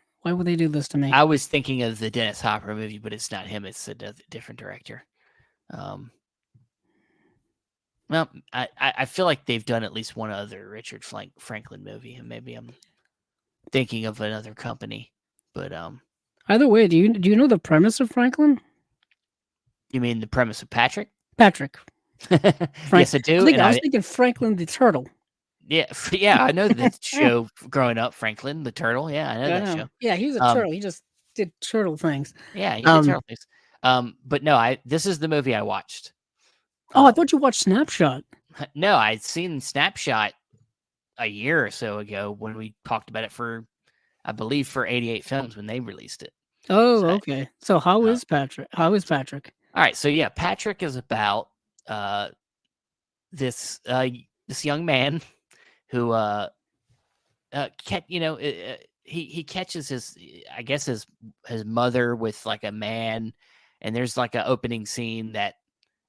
do this to me? I was thinking of the Dennis Hopper movie, but it's not him. It's a different director. Well, I feel like they've done at least one other Richard Franklin movie, and maybe I'm thinking of another company. But either way, do you know the premise of Franklin? You mean the premise of Patrick? Patrick. Yes, I do. I was thinking Franklin the Turtle. Yeah, I know the show growing up, Franklin the Turtle. Yeah, I know that show. Yeah, he was a turtle. He just did turtle things. Yeah, he did turtle things. But no, this is the movie I watched. Oh, I thought you watched Snapshot. No, I'd seen Snapshot a year or so ago when we talked about it I believe for 88 Films when they released it. Oh, okay. So how is Patrick? All right, so yeah, Patrick is about this young man who he catches his mother with like a man, and there's like an opening scene that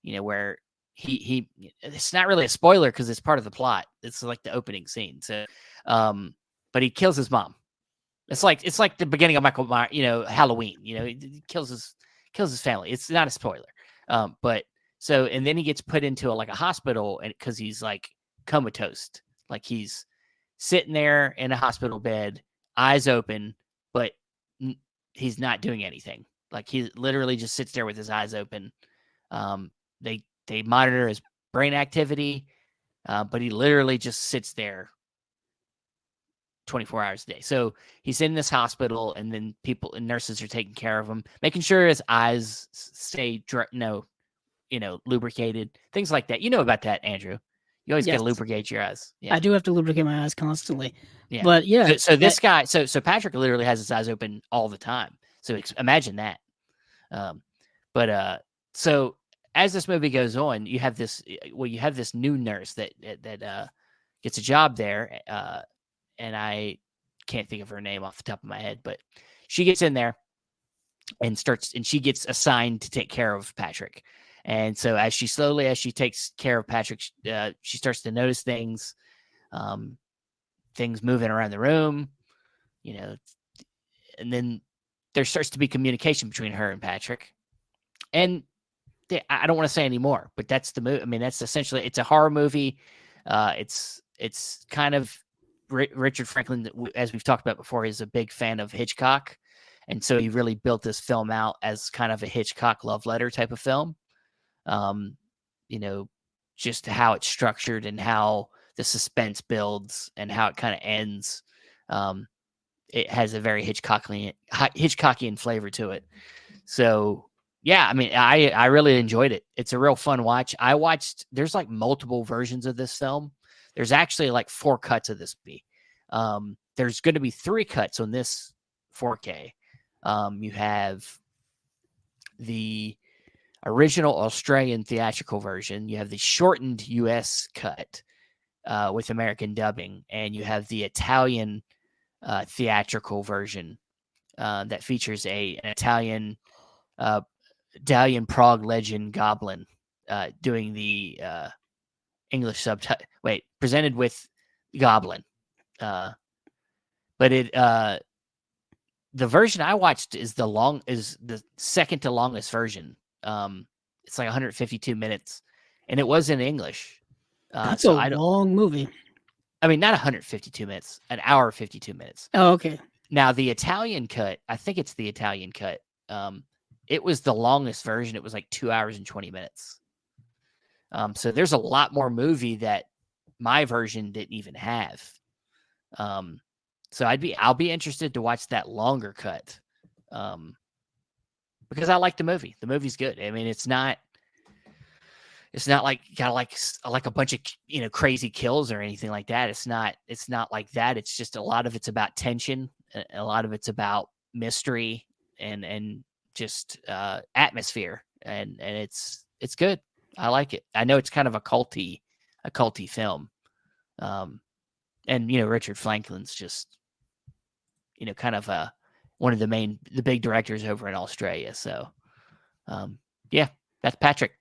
where he it's not really a spoiler because it's part of the plot. It's like the opening scene. So but he kills his mom. It's like the beginning of Michael Myers, Halloween. He kills his family. It's not a spoiler. But so, and then he gets put into a hospital, and because he's like comatose, like he's sitting there in a hospital bed, eyes open, but he's not doing anything. Like he literally just sits there with his eyes open. They monitor his brain activity, but he literally just sits there 24 hours a day. So he's in this hospital, and then people and nurses are taking care of him, making sure his eyes stay lubricated, things like that. You know about that, Andrew. You always got Yes. to lubricate your eyes. I Yeah, do have to lubricate my eyes constantly. yeah. But yeah, So this guy, so Patrick literally has his eyes open all the time. So imagine that. Um, but so as this movie goes on, you have this new nurse that gets a job there, and I can't think of her name off the top of my head, but she gets in there and she gets assigned to take care of Patrick. And so as she takes care of Patrick, she starts to notice things, things moving around the room, and then there starts to be communication between her and Patrick. And I don't want to say any more, but that's the movie. I mean, that's essentially, it's a horror movie. It's kind of Richard Franklin, as we've talked about before, is a big fan of Hitchcock. And so he really built this film out as kind of a Hitchcock love letter type of film. Just how it's structured and how the suspense builds and how it kind of ends. It has a very Hitchcockian flavor to it. So, yeah, I mean, I really enjoyed it. It's a real fun watch. There's like multiple versions of this film. There's actually like 4 cuts of this movie. There's going to be 3 cuts on this 4K. You have the original Australian theatrical version. You have the shortened US cut with American dubbing, and you have the Italian theatrical version that features an Italian Prague legend Goblin doing the English subtitle. Presented with Goblin, but the version I watched is the second to longest version. It's like 152 minutes, and it was in English. That's so a long movie. I mean, not 152 minutes, an hour 52 minutes. Oh, okay. Now the Italian cut, I think it's the Italian cut. It was the longest version. It was like 2 hours and 20 minutes. So there's a lot more movie that my version didn't even have. So I'll be interested to watch that longer cut. Because I like the movie. The movie's good. I mean, it's not like got like a bunch of crazy kills or anything like that. It's not like that. It's just a lot of it's about tension, a lot of it's about mystery and just atmosphere, and it's good. I like it. I know it's kind of a culty film, and Richard Franklin's just kind of one of the big directors over in Australia. So yeah, that's Patrick.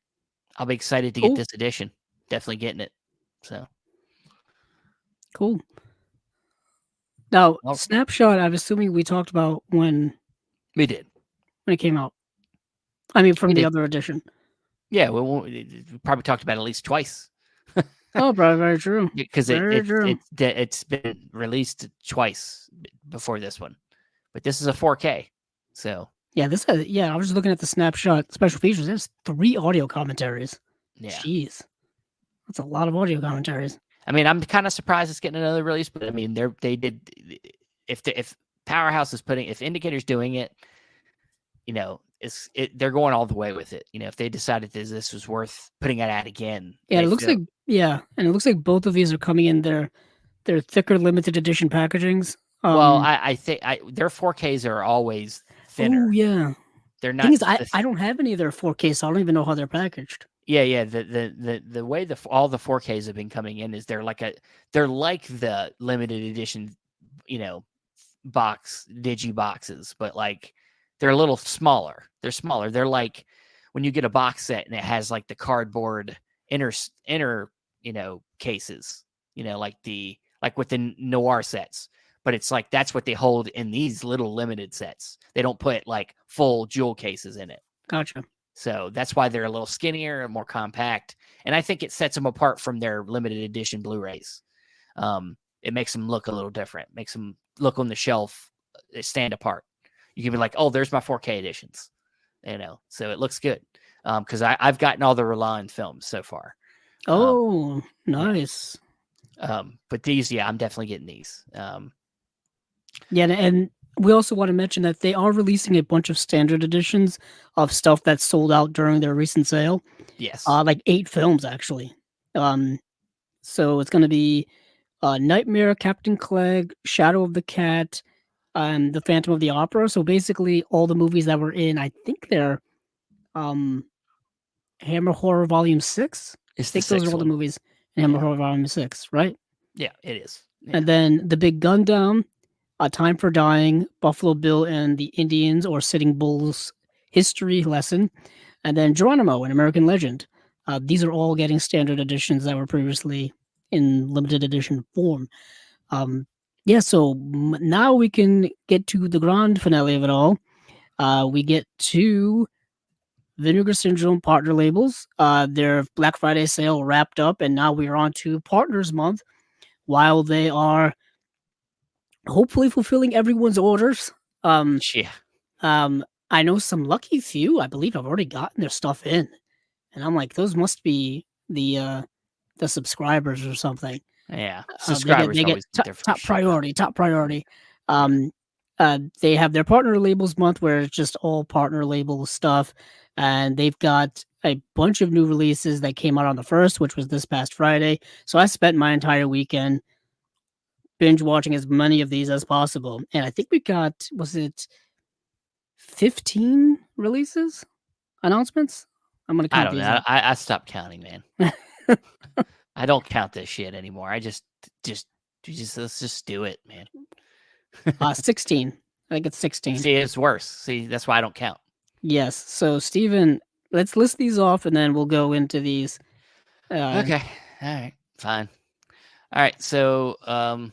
I'll be excited to get this edition. Definitely getting it. So cool. Now, Snapshot, I'm assuming we talked about when we did when it came out. I mean, from the other edition. Yeah, we probably talked about it at least twice. Oh, probably very true. Because it's been released twice before this one, but this is a 4K. So yeah, I was just looking at the Snapshot special features. There's 3 audio commentaries. Yeah, jeez, that's a lot of audio commentaries. I mean, I'm kind of surprised it's getting another release, but I mean, they did. If Powerhouse is if Indicator's doing it, they're going all the way with it. If they decided this was worth putting it out again. Yeah, it looks like both of these are coming in their thicker limited edition packagings. Well, I think their 4Ks are always thinner. Oh yeah, they're not. Thing is, I don't have any of their 4Ks, so I don't even know how they're packaged. Yeah. The way all the 4Ks have been coming in is they're like the limited edition, digi boxes, but like they're a little smaller. They're smaller. They're like when you get a box set and it has like the cardboard inner cases, like with the noir sets. But it's like that's what they hold in these little limited sets. They don't put like full jewel cases in it. Gotcha. So that's why they're a little skinnier and more compact. And I think it sets them apart from their limited edition Blu-rays. It makes them look a little different. Makes them look on the shelf, stand apart. You can be like, oh, there's my 4K editions. So it looks good. Because I've gotten all the Roland films so far. Oh, nice. But these, I'm definitely getting these. Yeah, and we also want to mention that they are releasing a bunch of standard editions of stuff that's sold out during their recent sale. Yes. Like 8 films, actually. So it's going to be Nightmare, Captain Clegg, Shadow of the Cat, The Phantom of the Opera. So basically, all the movies that were in, I think they're um, Hammer Horror Volume 6. I It's the think those are sixth all the one. movies in Hammer Yeah. Horror Volume 6, right? Yeah, it is. Yeah. And then The Big Gun Down, Time for Dying, Buffalo Bill and the Indians or Sitting Bull's History Lesson, and then Geronimo, an American Legend. These are all getting standard editions that were previously in limited edition form. Yeah, so now we can get to the grand finale of it all. We get to Vinegar Syndrome partner labels. Their Black Friday sale wrapped up, and now we are on to Partners Month. While they are hopefully fulfilling everyone's orders, Yeah. I know some lucky few. I believe have already gotten their stuff in, and I'm like, those must be the subscribers or something. Yeah. They get Subscribers always get their top first share. priority, top priority. Yeah. They have their partner labels month where it's just all partner label stuff, and they've got a bunch of new releases that came out on the first, which was this past Friday. So I spent my entire weekend binge watching as many of these as possible, and I think we got was it 15 releases announcements. I'm gonna I count don't these know. up. I stopped counting, man. I don't count this shit anymore. I just let's just do it, man. 16. I think it's 16. See, it's worse. See, that's why I don't count. Yes. So, Steven, let's list these off and then we'll go into these. Okay. All right. Fine. All right. So, God,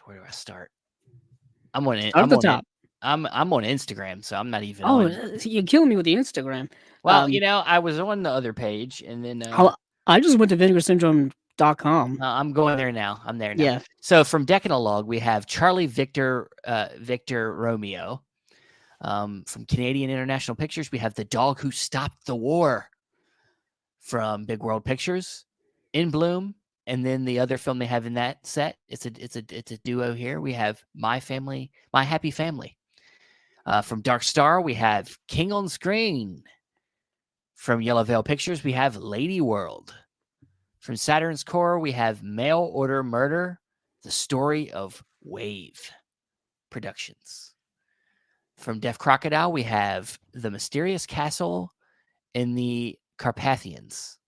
where do I start? I'm on it. Start at the top. I'm on Instagram, so I'm not even Oh, on. you're killing me with the Instagram. Well, I was on the other page, and then I just went to vinegarsyndrome.com. I'm going there now. I'm there now. Yeah. So from Decanologue, we have Charlie Victor Romeo. From Canadian International Pictures, we have The Dog Who Stopped the War. From Big World Pictures, In Bloom, and then the other film they have in that set. It's a duo here. We have My Happy Family. From Dark Star, we have King on Screen. From Yellow Veil Pictures, we have Lady World. From Saturn's Core, we have Mail Order Murder, the story of Wave Productions. From Deaf Crocodile, we have The Mysterious Castle in the Carpathians.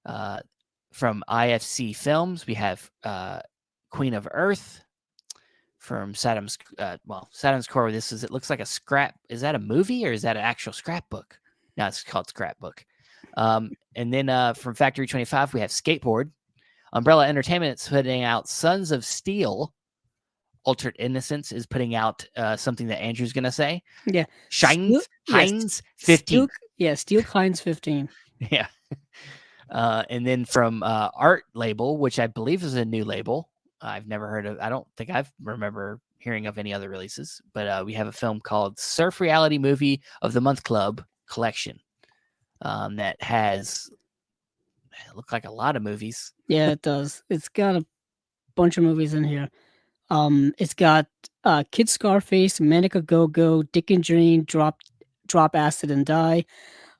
From IFC Films, we have Queen of Earth. From Saturn's Core, it looks like a scrap. Is that a movie or is that an actual scrapbook? No, it's called Scrapbook. And then from Factory 25, we have Skateboard. Umbrella Entertainment is putting out Sons of Steel. Altered Innocence is putting out something that Andrew's going to say. Yeah. Heinz 15. Steel Heinz 15. Yeah. And then from Art Label, which I believe is a new label. I've never heard of. I don't think I've remember hearing of any other releases, but we have a film called Surf Reality Movie of the Month Club Collection that has look like a lot of movies. Yeah, it does. It's got a bunch of movies in here. It's got Kid Scarface, Manic a Go Go, Dick and Jane, Drop Acid and Die.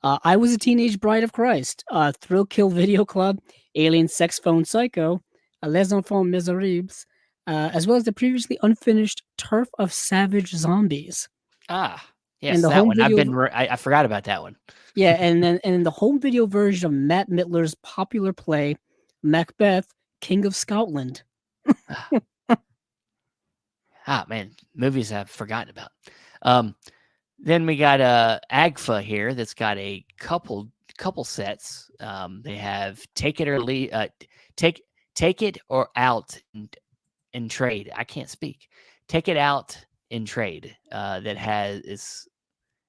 I Was a Teenage Bride of Christ, Thrill Kill Video Club, Alien Sex Phone Psycho, Les Enfants Miserables, as well as the previously unfinished Turf of Savage Zombies. Ah, yes, that one. I forgot about that one. Yeah, and then the home video version of Matt Mittler's popular play, Macbeth, King of Scotland. Man, movies I've forgotten about. Then we got Agfa here that's got a couple sets. They have Take It or Leave, Take It or Out in Trade. I can't speak. Take It Out in Trade. That is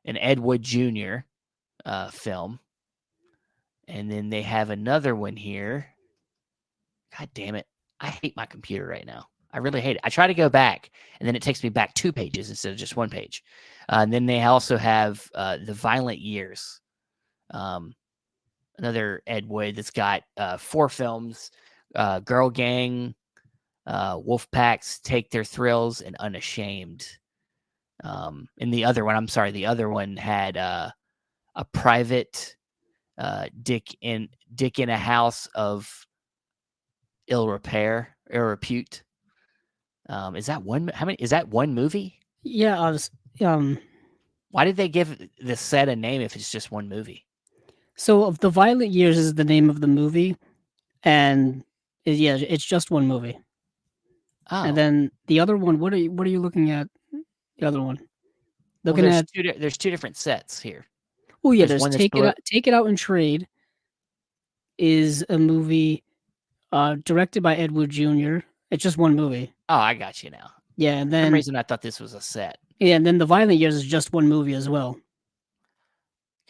an Ed Wood Jr. Film. And then they have another one here. God damn it. I hate my computer right now. I really hate it. I try to go back, and then it takes me back 2 pages instead of just 1 page. And then they also have The Violent Years, another Ed Wood that's got 4 films, Girl Gang, Wolfpacks, Take Their Thrills, and Unashamed. And the other one had a private Dick in a House of Ill Repute. Is that one? How many? Is that one movie? Yeah, I was Why did they give the set a name if it's just one movie? so of the Violent Years is the name of the movie, and yeah, it's just one movie. And Oh, then the other one, what are you looking at? The other one, well, looking at there's two different sets here. oh yeah, There's there's one that's blue. Take It Out and Trade is a movie directed by Ed Wood Jr. It's just one movie. Oh, I got you now. Yeah, and For some then reason, I thought this was a set. the Violent Years is just one movie as well.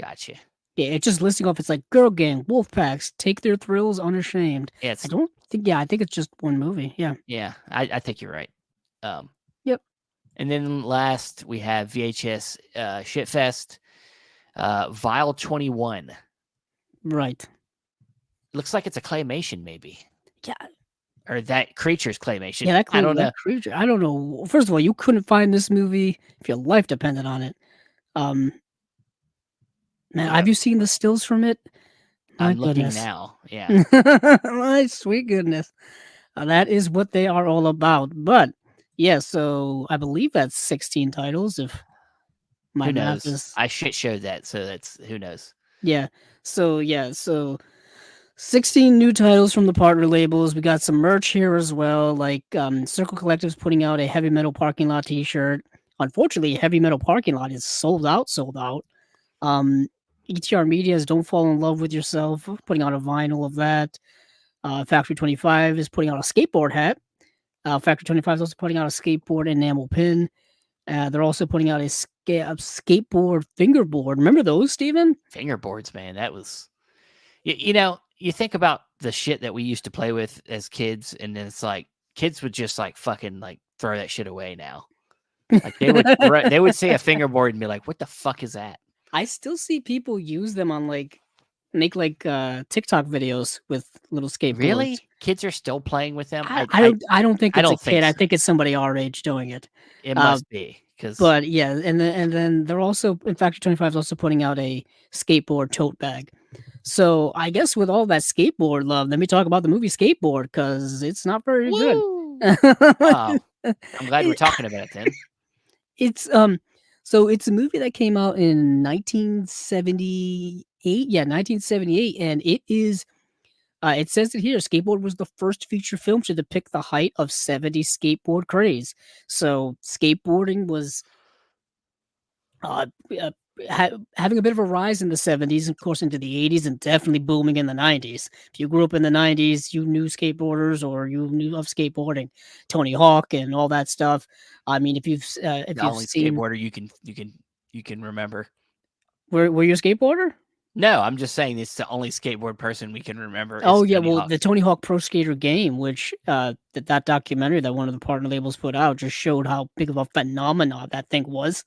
Gotcha. Yeah, it's just listing off. It's like Girl Gang, Wolf Packs, Take Their Thrills Unashamed. Yeah, I don't think. Yeah, I think it's just one movie. Yeah. yeah, I think you're right. Yep. And then last we have VHS Shitfest, Vile 21. Right. Looks like it's a claymation, maybe, Yeah. or that creature's claymation. Yeah. I don't know. Creature. I don't know. First of all, you couldn't find this movie if your life depended on it. Man, have you seen the stills from it? My I'm looking goodness. now. Yeah. My sweet goodness. That is what they are all about. But yeah, so I believe that's 16 titles. If my Who math knows? is I shit showed that, so that's who knows. yeah. So 16 new titles from the partner labels. We got some merch here as well. Like Circle Collective's putting out a Heavy Metal Parking Lot t-shirt. Unfortunately, Heavy Metal Parking Lot is sold out. ETR Media's Don't Fall in Love with Yourself, putting out a vinyl of that. Factory 25 is putting out a skateboard hat. Factory 25 is also putting out a skateboard enamel pin. They're also putting out a skateboard fingerboard. Remember those, Steven? Fingerboards, man. That was, you know, you think about the shit that we used to play with as kids, and then it's like kids would just like fucking like throw that shit away now. Like they would see a fingerboard and be like, "What the fuck is that?" I still see people use them on make TikTok videos with little skateboards. Really? Kids are still playing with them? I don't think it's a kid. I think it's somebody our age doing it. It must be because. But yeah, and then they're also in Factory 25 is also putting out a skateboard tote bag. So I guess with all that skateboard love, let me talk about the movie Skateboard because it's not very good. Oh, I'm glad we're talking about it then. It's so it's a movie that came out in 1978. Yeah, 1978, and it is. It says it here. Skateboard was the first feature film to depict the height of 70s skateboard craze. So skateboarding was having a bit of a rise in the 70s, of course, into the 80s, and definitely booming in the 90s. If you grew up in the 90s, you knew skateboarders or you knew of skateboarding, Tony Hawk and all that stuff. I mean, if you've the only seen skateboarder you can remember. Were you a skateboarder? No, I'm just saying it's the only skateboard person we can remember. Oh yeah, Tony well Hawk. the Tony Hawk Pro Skater game, which that documentary that one of the partner labels put out, just showed how big of a phenomenon that thing was.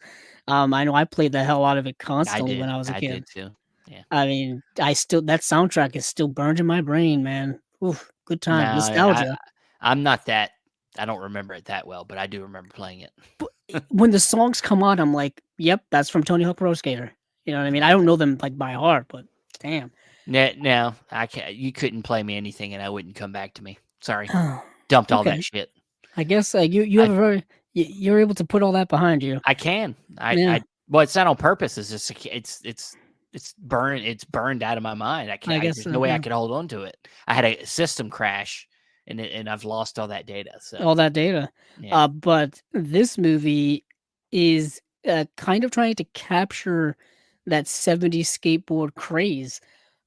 I know I played the hell out of it constantly when I was a kid. I did too. Yeah. I mean, that soundtrack is still burned in my brain, man. Oof, good time, No, nostalgia. I'm not that. I don't remember it that well, but I do remember playing it. But when the songs come on, I'm like, "Yep, that's from Tony Hawk Pro Skater." You know what I mean? I don't know them like by heart, but damn. No, I can't. You couldn't play me anything, and I wouldn't come back to me. Sorry, Oh, dumped all okay. that shit. I guess you have a very you're able to put all that behind you. I can. Yeah. Well, it's not on purpose. It's just it's burned. It's burned out of my mind. I can't. guess There's so, no way I yeah. could hold on to it. I had a system crash, and I've lost all that data. So All that data. yeah. But this movie is kind of trying to capture that 70s skateboard craze.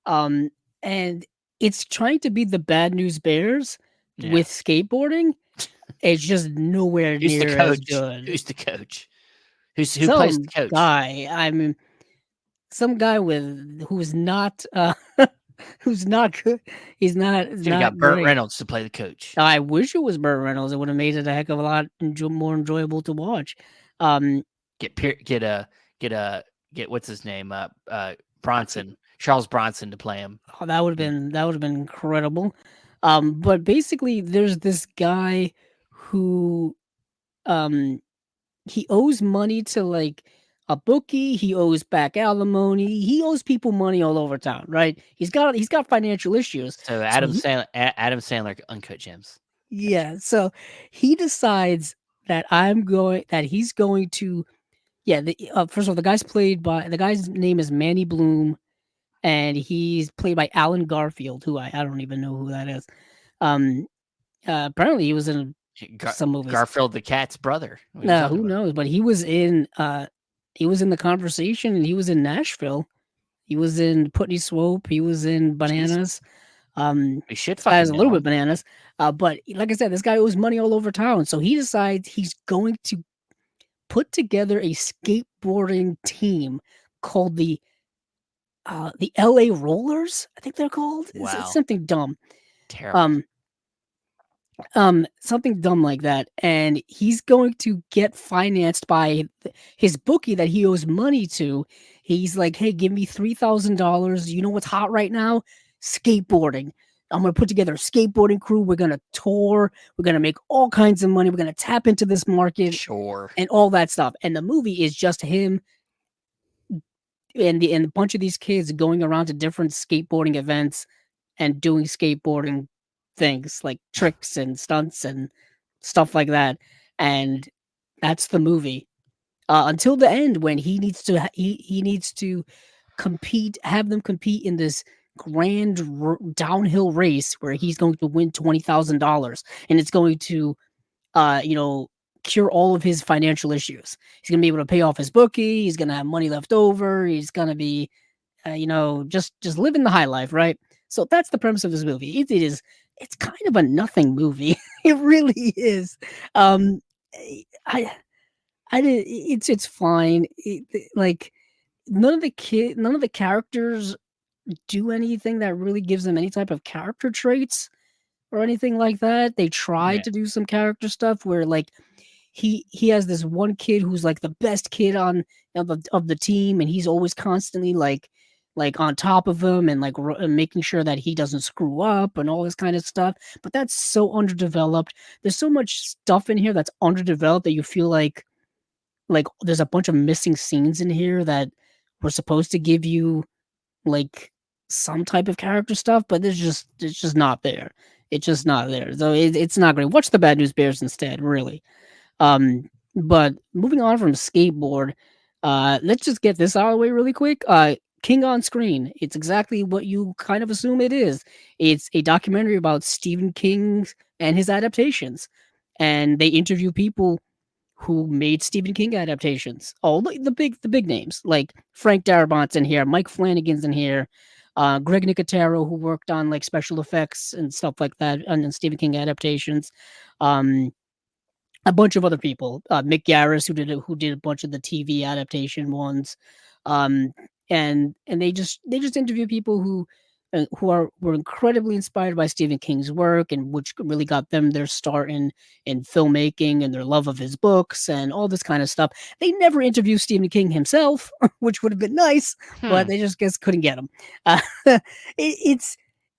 And it's trying to be the Bad News Bears Yeah. with skateboarding. It's just nowhere Who's the near as coach? good. Who's the coach? Who plays the coach? Guy. I mean, some guy who's not who's not good. He's not. Should have got Burt Reynolds to play the coach. I wish it was Burt Reynolds. It would have made it a heck of a lot more enjoyable to watch. Get what's his name? Bronson, Charles Bronson to play him. Oh, that would have been incredible. But basically, there's this guy who, he owes money to like a bookie. He owes back alimony. He owes people money all over town, right? He's got financial issues. So So Adam Sandler, Uncut Gems. yeah, so he decides that he's going to yeah. First of all, the guy's name is Manny Bloom, and he's played by Alan Garfield, who I don't even know who that is. Um, Apparently he was in some movies. Garfield the cat's brother. What are you talking Who about? knows? But he was in The Conversation, and he was in Nashville. He was in Putney Swope. He was in Jeez, Bananas. Um, we should this guy has fucking a little know bit him. bananas. But like I said, this guy owes money all over town. So he decides he's going to put together a skateboarding team called the LA Rollers. I think they're called. It's Wow, something dumb. terrible. Um, Something dumb like that, and he's going to get financed by his bookie that he owes money to. He's like, "Hey, give me $3,000. You know what's hot right now? Skateboarding. I'm gonna put together a skateboarding crew. We're gonna tour. We're gonna make all kinds of money. We're gonna tap into this market Sure. and all that stuff." And the movie is just him and a bunch of these kids going around to different skateboarding events and doing skateboarding things like tricks and stunts and stuff like that. And that's the movie. Until the end when he needs to have them compete in this downhill race where he's going to win $20,000, and it's going to you know, cure all of his financial issues. He's gonna be able to pay off his bookie. He's gonna have money left over. He's gonna be, just living the high life, right? So that's the premise of this movie. It's kind of a nothing movie. It really is. Um, I I did. It's fine. Like none of the characters do anything that really gives them any type of character traits or anything like that. They tried Yeah. to do some character stuff where like he has this one kid who's like the best kid of the team, and he's always constantly like on top of him and like making sure that he doesn't screw up and all this kind of stuff. But that's so underdeveloped. There's so much stuff in here that's underdeveloped that you feel like there's a bunch of missing scenes in here that were supposed to give you like some type of character stuff, but it's just not there. It's just not there. So it's not great. Watch the Bad News Bears instead, really. But moving on from skateboard, let's just get this out of the way really quick. King on Screen. It's exactly what you kind of assume it is. It's a documentary about Stephen King and his adaptations. And they interview people who made Stephen King adaptations. All the big names like Frank Darabont's in here, Mike Flanagan's in here, Greg Nicotero, who worked on like special effects and stuff like that, and Stephen King adaptations. Um, a bunch of other people, Mick Garris, who did a bunch of the TV adaptation ones, um, and they just interview people who were incredibly inspired by Stephen King's work, and which really got them their start in filmmaking and their love of his books and all this kind of stuff. They never interviewed Stephen King himself, which would have been nice, but Hmm. they just guess couldn't get him. It's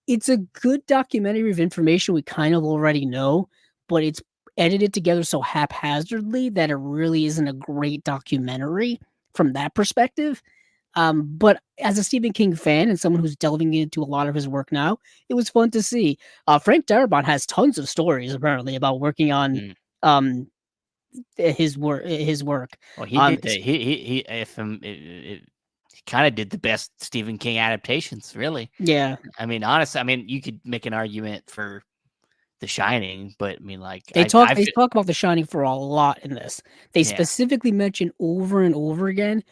it's a good documentary of information we kind of already know, but it's edited together so haphazardly that it really isn't a great documentary from that perspective. But as a Stephen King fan and someone who's delving into a lot of his work now, it was fun to see. Frank Darabont has tons of stories apparently about working on Hmm. um his work. His work. Well, he did It's- the he if he kind of did the best Stephen King adaptations, really. yeah, I mean, honestly, I mean, you could make an argument for The Shining, but I mean, like, they talk about The Shining for a lot in this. They yeah, specifically mention over and over again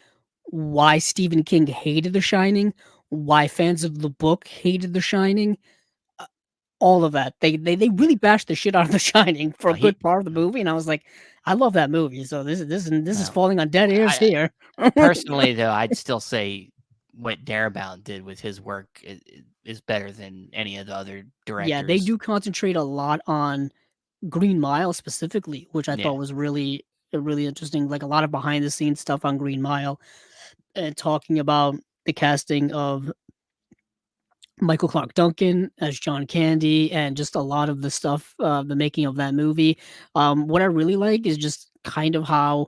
why Stephen King hated The Shining, why fans of the book hated The Shining, all of that. They really bashed the shit out of The Shining for a well, good part of the movie, and I was like, I love that movie. So this is well, falling on dead ears I here. personally though, I'd still say what Darabont did with his work is better than any of the other Yeah, they directors. do concentrate a lot on Green Mile specifically, which I Yeah, thought was really interesting. Like a lot of behind the scenes stuff on Green Mile and talking about the casting of Michael Clark Duncan as John Candy and just a lot of the stuff, the making of that movie. What I really like is just kind of how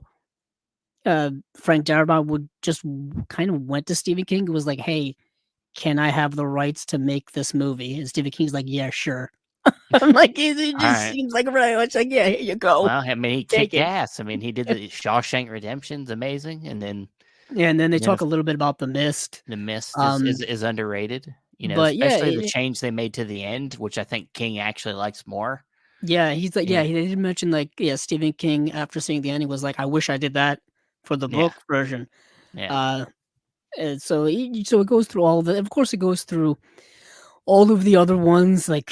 Frank Darabont would just kind of went to Stephen King and was like, "Hey, can I have the rights to make this movie?" And Stephen King's like, "Yeah, sure." I'm like, it All just right. seems like very much like, "Yeah, here you go, Well, I mean, he take kicked it." ass. I mean, he did the Shawshank Redemption's amazing, and then Yeah, and then they you know talk a little bit about The Mist. The Mist is Um, is, is underrated. but yeah, Especially the change they made to the end, which I think King actually likes more. yeah, he's like, Yeah, yeah, he did mention like, yeah, Stephen King after seeing the ending was like, "I wish I did that for the yeah, book version." yeah. Uh, and so it goes through all of it. Of course, it goes through all of the other ones like,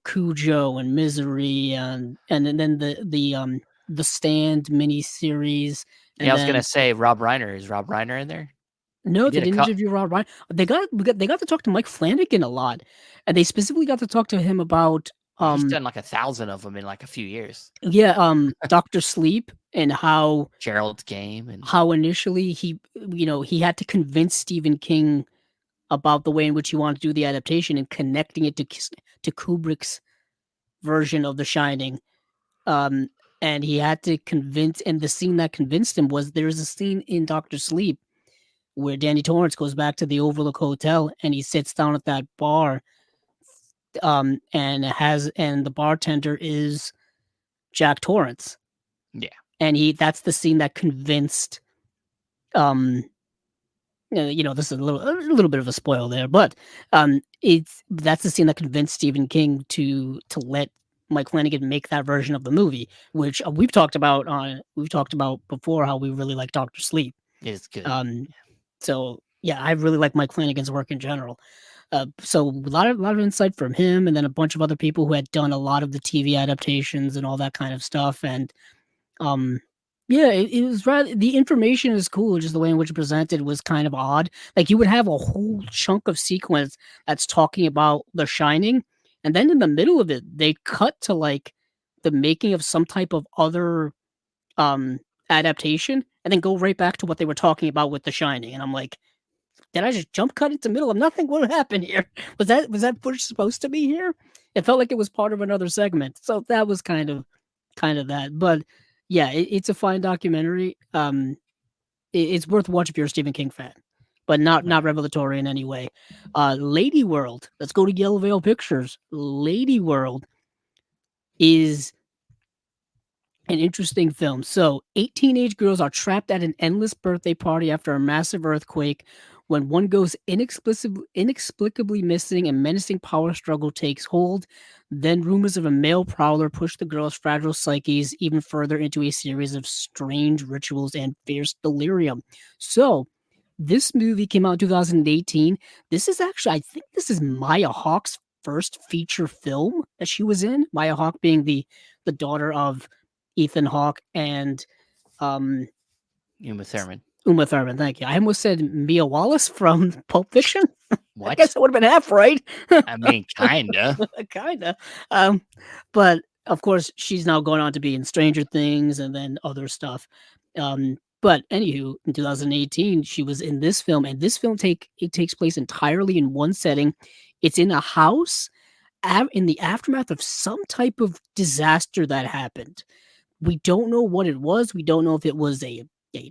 Cujo and Misery and then the Stand miniseries, Yeah, I and was gonna then say Rob Reiner. Is Rob Reiner in there? no, He they did a didn't cut. interview Rob Reiner. They got to talk to Mike Flanagan a lot, and they specifically got to talk to him about, He's um done like 1,000 of them in like a few years. yeah, Doctor Sleep and how Gerald's Game and initially he had to convince Stephen King about the way in which he wanted to do the adaptation and connecting it to Kubrick's version of The Shining. Um, and he had to convince, and the scene that convinced him was there's a scene in Doctor Sleep where Danny Torrance goes back to the Overlook Hotel and he sits down at that bar, and the bartender is Jack Torrance, yeah, and he that's the scene that convinced, um this is a little bit of a spoil there, but that's the scene that convinced Stephen King to let Mike Flanagan make that version of the movie, which we've talked about before how we really like Doctor Sleep. it's good. Um, so yeah, I really like Mike Flanagan's work in general. So a lot of insight from him, and then a bunch of other people who had done a lot of the TV adaptations and all that kind of stuff, and um, yeah, it was rather the information is cool, just the way in which it presented was kind of odd. Like, you would have a whole chunk of sequence that's talking about The Shining, and then in the middle of it, they cut to, like, the making of some type of other, um, adaptation, and then go right back to what they were talking about with The Shining, and I'm like, "Did I just jump cut into the middle of nothing? What happened here? Was that footage supposed to be here?" It felt like it was part of another segment, so that was kind of that, but yeah, it's a fine documentary. It's worth watching if you're a Stephen King fan, but not Okay. revelatory in any way. Lady World. Let's go to Yellow Veil Pictures. Lady World is an interesting film. So, 8 teenage girls are trapped at an endless birthday party after a massive earthquake. When one goes inexplicably missing, a menacing power struggle takes hold. Then rumors of a male prowler push the girls' fragile psyches even further into a series of strange rituals and fierce delirium. So, this movie came out in 2018. This is actually, I think this is Maya Hawke's first feature film that she was in. Maya Hawke being the daughter of Ethan Hawke and, um, Uma Thurman. Uma Thurman, thank you. I almost said Mia Wallace from Pulp Fiction. I What? guess it would've been half right. I mean, kinda. Kinda. Um, but, of course, she's now going on to be in Stranger Things and then other stuff. But anywho, in 2018, she was in this film, and this film takes place entirely in one setting. It's in a house in the aftermath of some type of disaster that happened. We don't know what it was. We don't know if it was a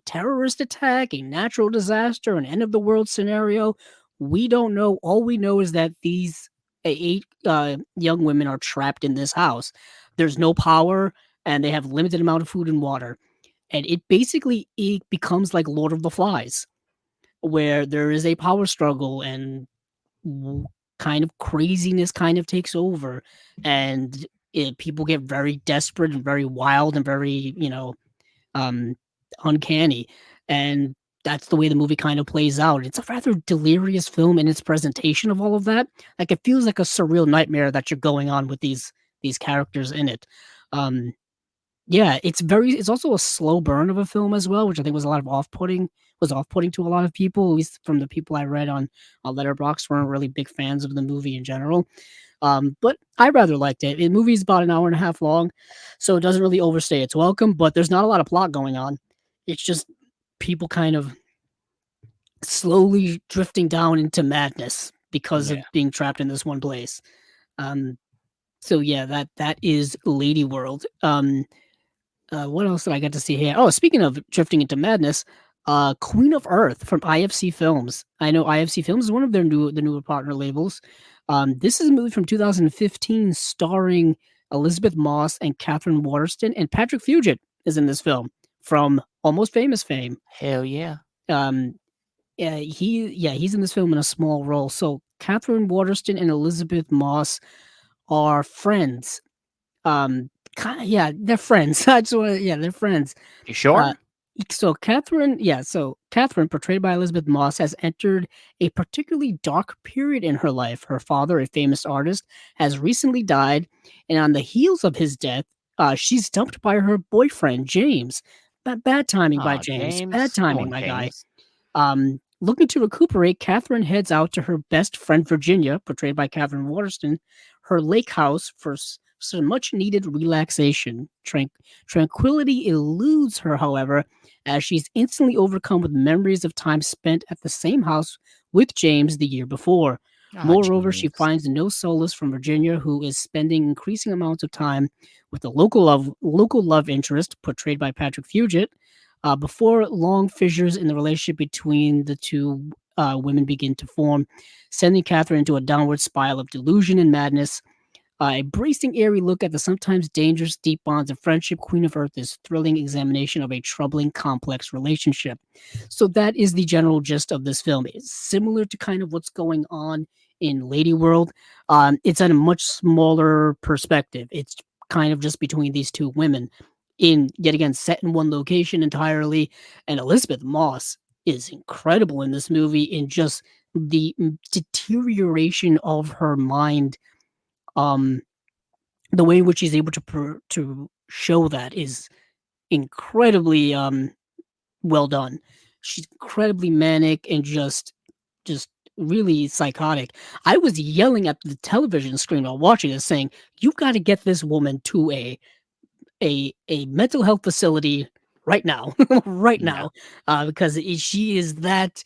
terrorist attack, a natural disaster, an end of the world scenario. We don't know. All we know is that these 8 young women are trapped in this house. There's no power, and they have limited amount of food and water. And it becomes like Lord of the Flies, where there is a power struggle and kind of craziness kind of takes over, and people get very desperate and very wild and very, um, uncanny, and that's the way the movie kind of plays out. It's a rather delirious film in its presentation of all of that. Like, it feels like a surreal nightmare that you're going on with these characters in it. Um, yeah, it's also a slow burn of a film as well, which I think was off-putting to a lot of people, at least from the people I read on Letterboxd weren't really big fans of the movie in general. But I rather liked it. The movie's about an hour and a half long, so it doesn't really overstay its welcome, but there's not a lot of plot going on. It's just people kind of slowly drifting down into madness because Yeah. of being trapped in this one place. Um, so yeah, that is Lady World. What else did I get to see here? Oh, speaking of drifting into madness, Queen of Earth from IFC Films. I know IFC Films is one of their newer partner labels. This is a movie from 2015 starring Elizabeth Moss and Catherine Waterston, and Patrick Fugit is in this film from Almost Famous fame. Hell yeah. Um, he's in this film in a small role. So Catherine Waterston and Elizabeth Moss are friends. Yeah, they're friends. I just want yeah, they're friends. You Uh, sure? so Catherine, portrayed by Elizabeth Moss, has entered a particularly dark period in her life. Her father, a famous artist, has recently died, and on the heels of his death, she's dumped by her boyfriend, James. Bad timing by Oh, James. Bad James. Come timing, on, my guy. James. Looking to recuperate, Catherine heads out to her best friend Virginia, portrayed by Catherine Waterston, her lake house for some much needed relaxation. Tranquility eludes her, however, as she's instantly overcome with memories of time spent at the same house with James the year before. Oh, Moreover, she James. finds no solace from Virginia, who is spending increasing amounts of time with the local love interest, portrayed by Patrick Fugit, before long fissures in the relationship between the two women begin to form, sending Catherine into a downward spiral of delusion and madness. A bracing, airy look at the sometimes dangerous, deep bonds of friendship, Queen of Earth is thrilling examination of a troubling, complex relationship. So that is the general gist of this film. It's similar to kind of what's going on in Lady World. It's at a much smaller perspective. It's kind of just between these two women, in yet again set in one location entirely. And Elizabeth Moss is incredible in this movie in just the deterioration of her mind. um the way in which he's able to show that is incredibly well done. She's incredibly manic and just really psychotic. I was yelling at the television screen while watching this, saying, "You've got to get this woman to a mental health facility right now, right Yeah. now," because she is that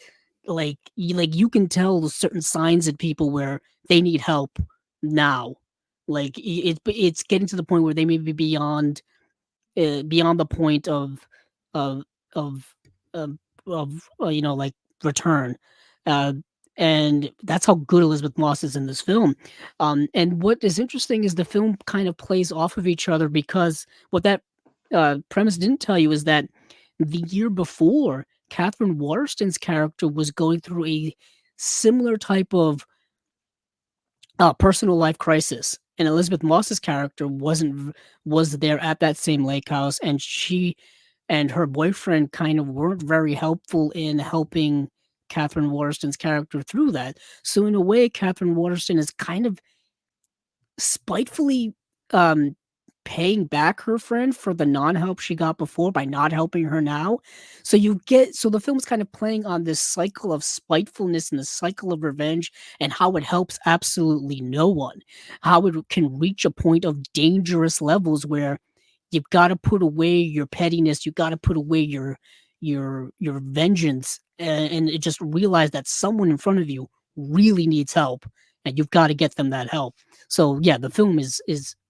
like you can tell certain signs in people where they need help now. Like it's getting to the point where they may be beyond the point of of of like return. Uh, and that's how good Elizabeth Moss is in this film. And what is interesting is the film kind of plays off of each other, because what that premise didn't tell you is that the year before, Catherine Waterston's character was going through a similar type of personal life crisis, and Elizabeth Moss's character was there at that same lake house, and she and her boyfriend kind of weren't very helpful in helping Catherine Waterston's character through that. So in a way, Catherine Waterston is kind of spitefully um paying back her friend for the non-help she got before by not helping her now. So the film's kind of playing on this cycle of spitefulness and the cycle of revenge, and how it helps absolutely no one. How it can reach a point of dangerous levels where you've got to put away your pettiness, you got to put away your vengeance, and just realize that someone in front of you really needs help, and you've got to get them that help. So yeah, the film is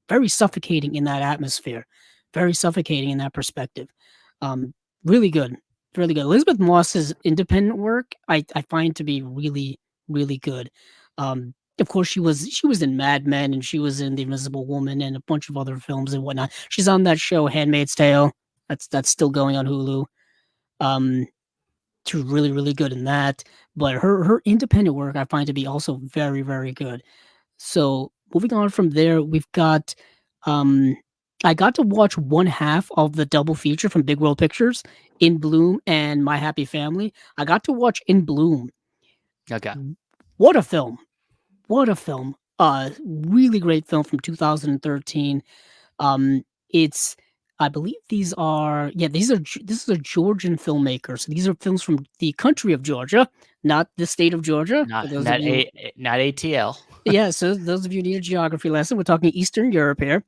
very suffocating in that atmosphere, very suffocating in that perspective. Um, really good, really good. Elizabeth Moss's independent work, I find to be really really good. Of course, she was in Mad Men, and she was in The Invisible Woman and a bunch of other films and whatnot. She's on that show Handmaid's Tale. That's still going on Hulu. Um, she was really really good in that. But her independent work I find to be also very very good. So moving on from there, we've got um I got to watch one half of the double feature from Big World Pictures, In Bloom and My Happy Family. I got to watch In Bloom. Okay. What a film. What a film. Really great film from 2013. It's I believe this is a Georgian filmmaker. So these are films from the country of Georgia, not the state of Georgia. For Not those of you not ATL. Yeah, so those of you who need a geography lesson, we're talking Eastern Europe here.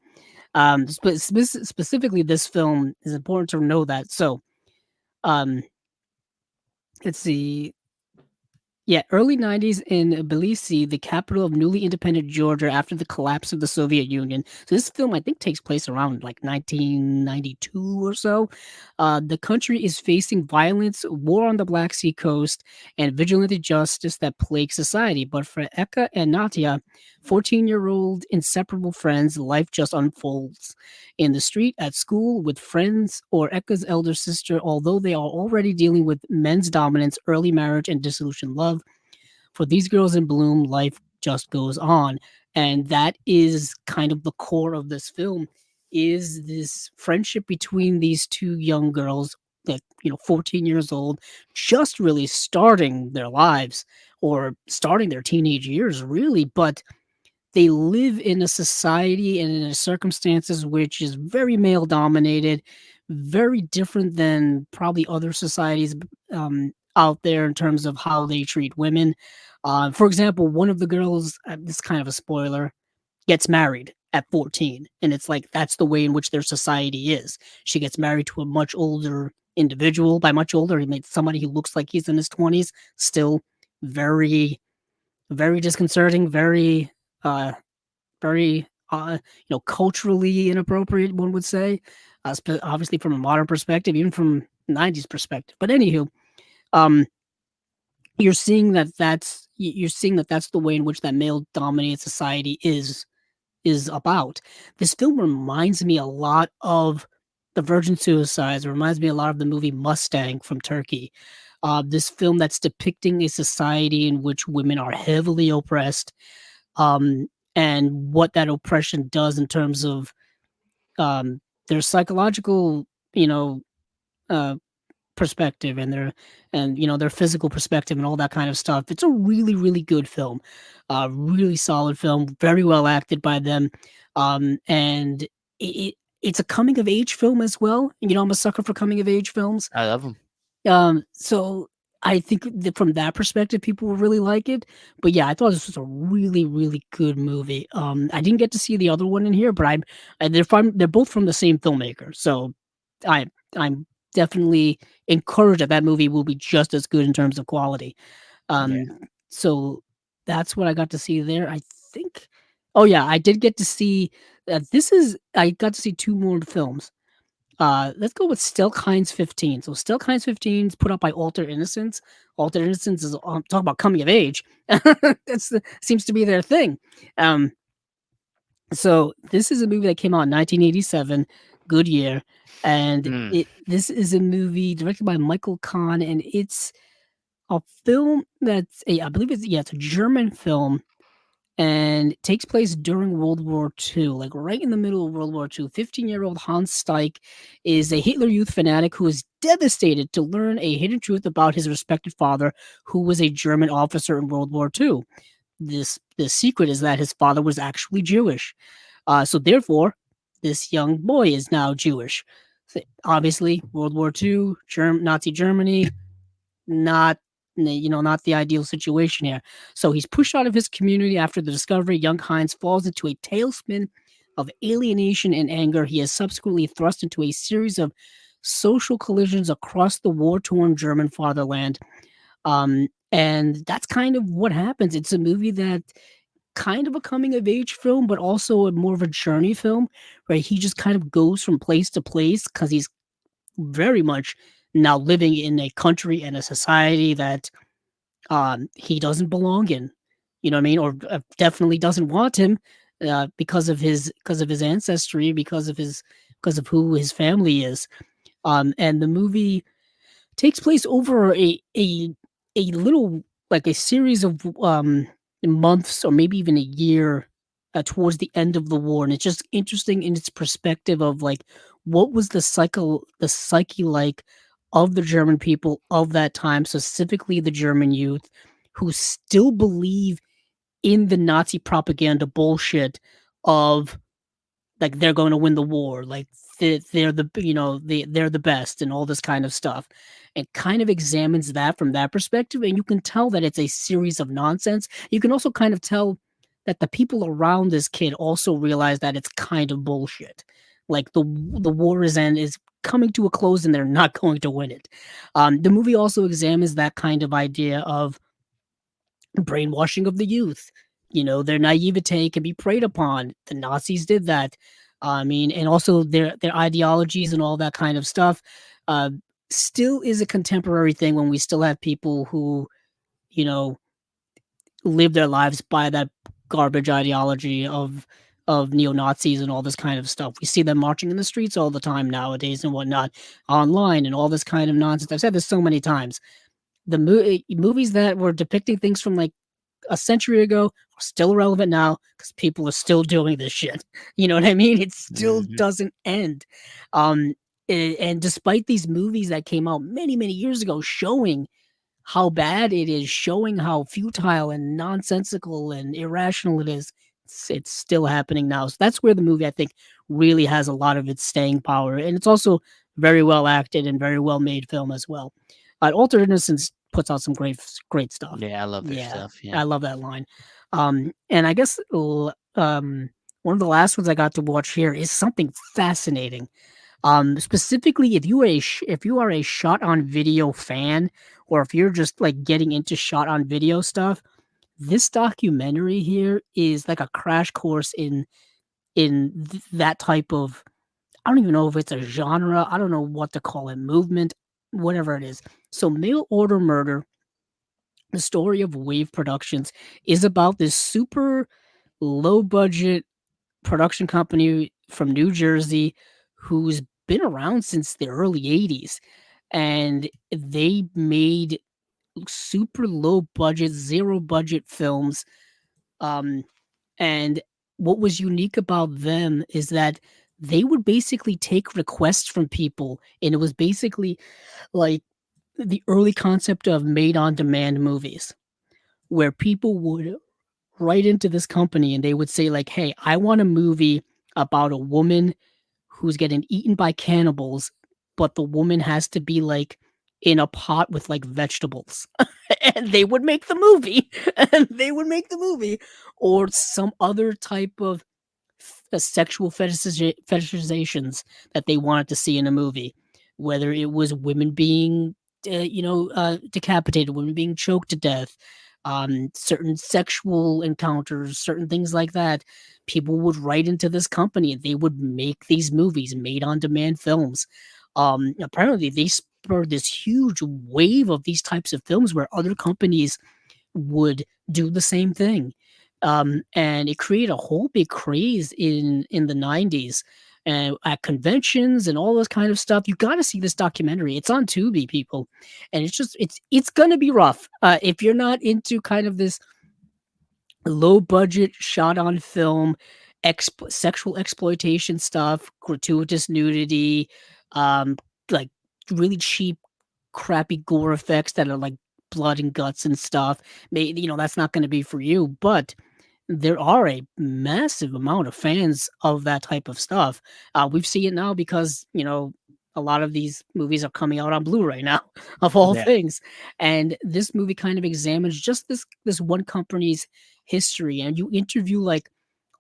Specifically, this film is important to know that. So, um, let's see. Yeah, early 90s in Tbilisi, the capital of newly independent Georgia after the collapse of the Soviet Union. So this film, I think, takes place around like 1992 or so. The country is facing violence, war on the Black Sea coast, and vigilante justice that plague society. But for Eka and Natia, 14-year-old inseparable friends, life just unfolds. In the street, at school, with friends, or Eka's elder sister, although they are already dealing with men's dominance, early marriage, and disillusioned love, for these girls in bloom, life just goes on. And that is kind of the core of this film, is this friendship between these two young girls that, 14 years old, just really starting their lives or starting their teenage years, really. But they live in a society and in a circumstances which is very male dominated, very different than probably other societies out there in terms of how they treat women. For example, one of the girls, this is kind of a spoiler, gets married at 14. And it's like that's the way in which their society is. She gets married to a much older individual. By much older, he made somebody who looks like he's in his 20s, still very, very disconcerting, uh, very, culturally inappropriate, one would say, obviously from a modern perspective, even from 90s perspective. But anywho, um, you're seeing that that's the way in which that male dominated society is about. This film reminds me a lot of the Virgin Suicides. It reminds me a lot of the movie Mustang from Turkey. This film that's depicting a society in which women are heavily oppressed, um, and what that oppression does in terms of their psychological, you know, uh, perspective and their physical perspective and all that kind of stuff. It's a really, really good film, really solid film, very well acted by them, and it's a coming of age film as well. I'm a sucker for coming of age films. I love them. So I think that from that perspective, people will really like it. But yeah, I thought this was a really, really good movie. I didn't get to see the other one in here, but they're both from the same filmmaker, so I I'm definitely encouraged that that movie will be just as good in terms of quality. Yeah. Um, so that's what I got to see there. I think. Oh yeah, I did get to see. I got to see two more films. Let's go with Stilk Heinz 15. So Stilk Heinz 15 is put out by Alter Innocence. Alter Innocence is talk about coming of age. Seems to be their thing. Um, so this is a movie that came out in 1987, good year, and Mm. this is a movie directed by Michael Kahn, and it's a film I believe it's a German film, and it takes place during World War II, like right in the middle of World War II. 15-year-old Hans Steich is a Hitler Youth fanatic who is devastated to learn a hidden truth about his respected father, who was a German officer in World War II. The secret is that his father was actually Jewish. So therefore, this young boy is now Jewish. So obviously, World War II, Nazi Germany, not not the ideal situation here. So he's pushed out of his community after the discovery. Young Heinz falls into a tailspin of alienation and anger. He is subsequently thrust into a series of social collisions across the war-torn German fatherland. And that's kind of what happens. It's a movie that kind of a coming of age film, but also more of a journey film where he just kind of goes from place to place because he's very much now living in a country and a society that he doesn't belong in. You know what I mean? Or definitely doesn't want him because of his ancestry, because of who his family is. And the movie takes place over a little like a series of months or maybe even a year towards the end of the war, and it's just interesting in its perspective of like what was the psyche like of the German people of that time, specifically the German youth who still believe in the Nazi propaganda bullshit of like they're going to win the war, like they're they're the best and all this kind of stuff, and kind of examines that from that perspective. And you can tell that it's a series of nonsense. You can also kind of tell that the people around this kid also realize that it's kind of bullshit. Like the war is coming to a close and they're not going to win it. The movie also examines that kind of idea of brainwashing of the youth. Their naivete can be preyed upon. The Nazis did that. I mean, and also their ideologies and all that kind of stuff uh, still is a contemporary thing when we still have people who, you know, live their lives by that garbage ideology of neo Nazis and all this kind of stuff. We see them marching in the streets all the time nowadays and whatnot, online and all this kind of nonsense. I've said this so many times. The movies that were depicting things from like a century ago are still relevant now because people are still doing this shit. You know what I mean? It still Mhm. doesn't end. Um, and despite these movies that came out many, many years ago showing how bad it is, showing how futile and nonsensical and irrational it is, it's still happening now. So that's where the movie, I think, really has a lot of its staying power. And it's also very well acted and very well made film as well. Altered Innocence puts out some great stuff. Yeah, I love their Yeah, stuff. Yeah. I love that line. And I guess one of the last ones I got to watch here is something fascinating. Specifically, if you are a shot on video fan, or if you're just like getting into shot on video stuff, this documentary here is like a crash course in that type of, I don't even know if it's a genre. I don't know what to call it, movement, whatever it is. So, Mail Order Murder, the story of Wave Productions, is about this super low budget production company from New Jersey who's been around since the early 80s, and they made super low budget, zero budget films. Um, and what was unique about them is that they would basically take requests from people, and it was basically like the early concept of made on demand movies, where people would write into this company and they would say, like, hey, I want a movie about a woman who's getting eaten by cannibals, but the woman has to be like in a pot with like vegetables. And they would make the movie. And they would make the movie. Or some other type of sexual fetishizations that they wanted to see in a movie, whether it was women being, decapitated, women being choked to death, certain sexual encounters, certain things like that. People would write into this company and they would make these movies, made on demand films. Apparently, they spurred this huge wave of these types of films where other companies would do the same thing. And it created a whole big craze in the 90s and at conventions and all this kind of stuff. You got to see this documentary. It's on Tubi, people, and it's gonna be rough if you're not into kind of this low budget shot on film sexual exploitation stuff, gratuitous nudity, um, like really cheap crappy gore effects that are like blood and guts and stuff. That's not going to be for you, but there are a massive amount of fans of that type of stuff. We see it now because a lot of these movies are coming out on Blu-ray now, of all Yeah. things. And this movie kind of examines just this one company's history, and you interview like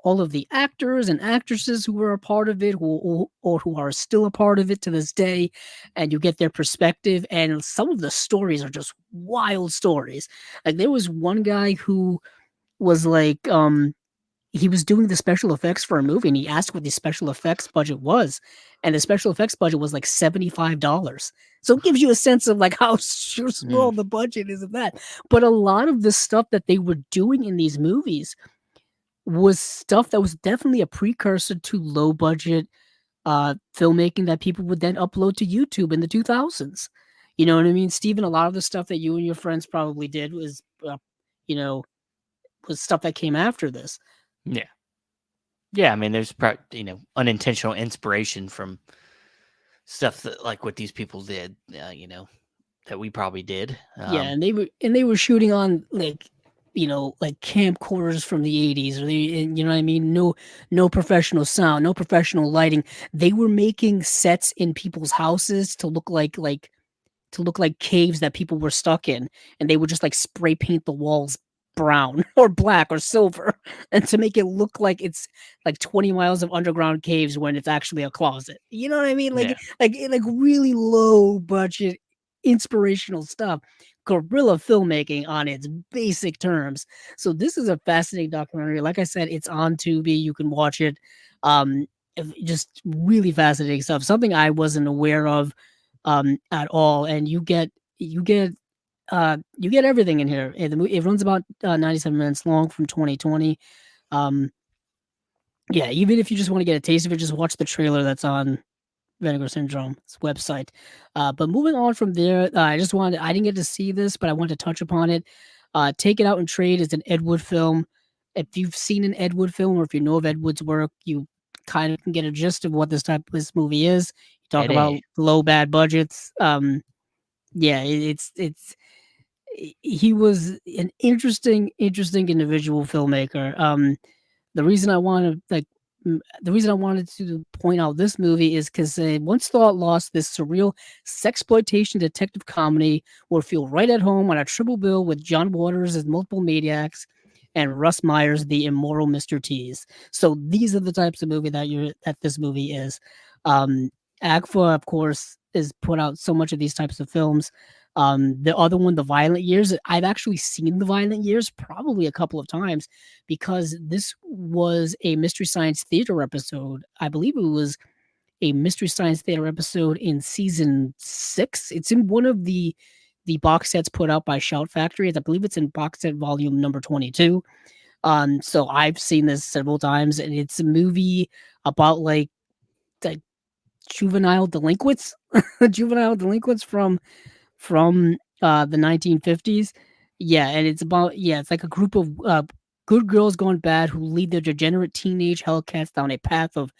all of the actors and actresses who were a part of it, or who are still a part of it to this day, and you get their perspective. And some of the stories are just wild stories. Like there was one guy who was like, he was doing the special effects for a movie, and he asked what the special effects budget was, and the special effects budget was like $75. So it gives you a sense of like how Mm. small the budget is of that. But a lot of the stuff that they were doing in these movies was stuff that was definitely a precursor to low budget filmmaking that people would then upload to YouTube in the 2000s. You know what I mean, Steven? A lot of the stuff that you and your friends probably did you know, was stuff that came after this. Yeah. Yeah. I mean, there's unintentional inspiration from stuff that like what these people did. That we probably did. Yeah, and they were shooting on like like camcorders from the 80s, or you know what I mean, no professional sound, no professional lighting. They were making sets in people's houses to look like caves that people were stuck in, and they would just like spray paint the walls brown or black or silver and to make it look like it's like 20 miles of underground caves when it's actually a closet. You know what I mean? Yeah. Like really low budget inspirational stuff. guerrilla filmmaking on its basic terms. So this is a fascinating documentary. Like I said, it's on Tubi. You can watch it. Just really fascinating stuff. Something I wasn't aware of at all. And you get everything in here. It runs about 97 minutes long from 2020. Um, yeah, even if you just want to get a taste of it, just watch the trailer that's on Vinegar Syndrome's website. But moving on from there, I didn't get to see this, but I want to touch upon it. Take It Out and Trade is an Ed Wood film. If you've seen an Ed Wood film or if you know of Ed Wood's work, you kind of can get a gist of what this movie is. You talk about Eddie. low bad budgets. Yeah, he was an interesting individual filmmaker. The reason I want to the reason I wanted to point out this movie is because Once Thought Lost, this surreal sexploitation detective comedy will feel right at home on a triple bill with John Waters as multiple maniacs and Russ Myers, the immoral Mr. Tease. So these are the types of movie that this movie is. Um, Agfa, of course, is put out so much of these types of films. The other one, The Violent Years, I've actually seen The Violent Years probably a couple of times because this was a Mystery Science Theater episode. I believe it was a Mystery Science Theater episode in season 6. It's in one of the box sets put out by Shout Factory. I believe it's in box set volume number 22. So I've seen this several times, and it's a movie about like juvenile delinquents, juvenile delinquents from the 1950s. Yeah, and it's like a group of good girls gone bad who lead their degenerate teenage Hellcats down a path of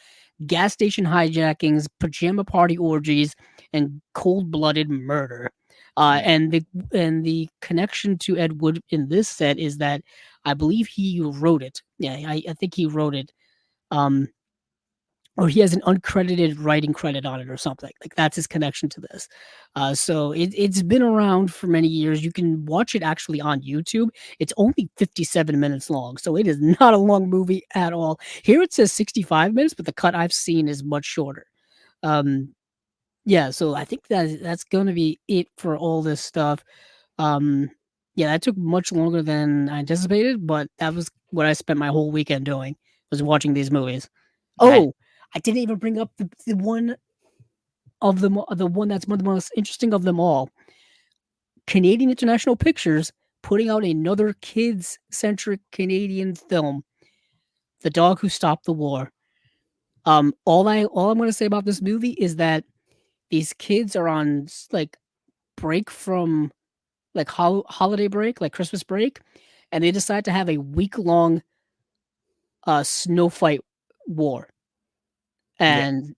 gas station hijackings, pajama party orgies, and cold-blooded murder. Hmm. And the connection to Ed Wood in this set is that I believe he wrote it. Yeah, I think he wrote it. Um, or he has an uncredited writing credit on it or something. Like that's his connection to this. So it's been around for many years. You can watch it actually on YouTube. It's only 57 minutes long, so it is not a long movie at all. Here it says 65 minutes, but the cut I've seen is much shorter. Um, yeah, so I think that's going to be it for all this stuff. Um, yeah, that took much longer than I anticipated, but that was what I spent my whole weekend doing was watching these movies. I Oh, I didn't even bring up the one of them, the one that's one of the most interesting of them all. Canadian International Pictures putting out another kids-centric Canadian film, The Dog Who Stopped the War. All I'm gonna say about this movie is that these kids are on like break from like holiday break, like Christmas break, and they decide to have a week-long snow fight war. yeah. And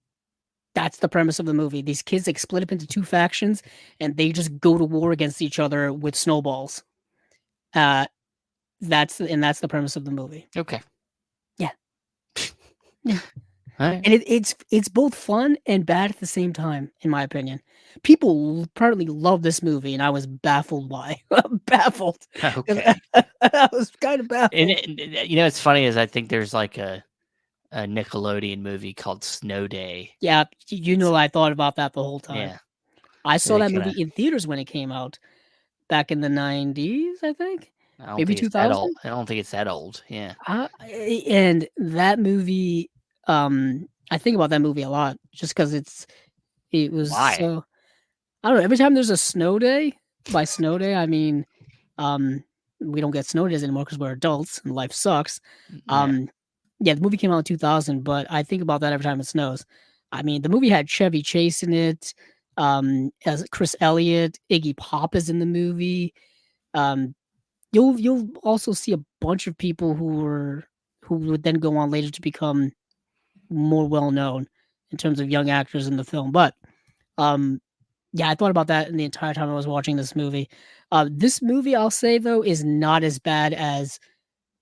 that's the premise of the movie. These kids like split up into two factions and they just go to war against each other with snowballs. Uh that's the premise of the movie. Okay. Yeah. Yeah. All right. And it's both fun and bad at the same time, in my opinion. People partly love this movie, and I was baffled why. Baffled. 'Cause Okay. I was kind of And, baffled. it's funny is I think there's like a Nickelodeon movie called Snow Day. Yeah, you It's, know I thought about that the whole time. yeah. I And saw they that kind movie of. in theaters when it came out back in the 90s, I think. I don't Maybe think it's that old. 2000? I don't think it's that old. Yeah. And that movie, I think about that movie a lot just because it was Why? so I don't know, every time there's a snow day, by snow day, I mean, um, we don't get snow days anymore because 'cause we're adults and life sucks. Yeah. Um, yeah, the movie came out in 2000, but I think about that every time it snows. I mean, the movie had Chevy Chase in it, as Chris Elliott, Iggy Pop is in the movie. Um, you'll also see a bunch of people who would then go on later to become more well known in terms of young actors in the film. But um, yeah, I thought about that in the entire time I was watching this movie. This movie, I'll say though, is not as bad as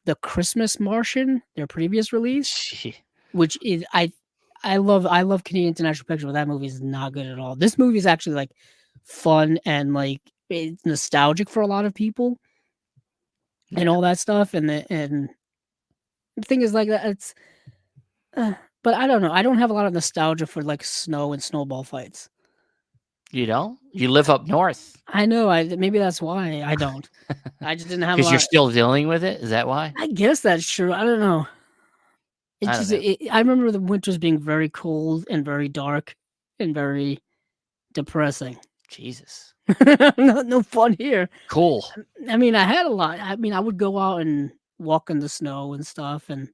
The Christmas Martian, their previous release, Gee. which is I love Canadian International Pictures, but that movie is not good at all. This movie is actually like fun and like it's nostalgic for a lot of people and Yeah. all that stuff. And the thing is like that it's uh, but I don't know. I don't have a lot of nostalgia for like snow and snowball fights. You don't? You live up north I know. Maybe that's why I don't. I just didn't have a because you're lot. still dealing with it. Is that why? I guess that's true. I don't know. It I don't just know. I remember the winters being very cold and very dark and very depressing. Jesus. No fun here. Cool. I mean, I had a lot. I mean, I would go out and walk in the snow and stuff and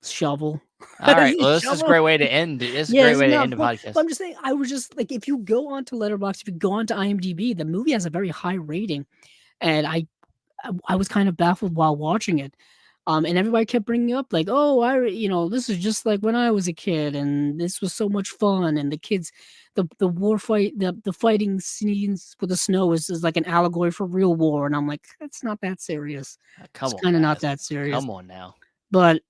shovel. All right. Well, this is a Shovel? great way to end. This is a Yeah, great it's way to not end the fun. podcast. But I'm just saying, I was just like, if you go onto Letterboxd, if you go onto IMDb, the movie has a very high rating, and I was kind of baffled while watching it. And everybody kept bringing up like, oh, this is just like when I was a kid, and this was so much fun, and the kids, the war fight, the fighting scenes with the snow is like an allegory for real war, and I'm like, it's not that serious. Come It's on, kind of not guys. that serious. Come on now. But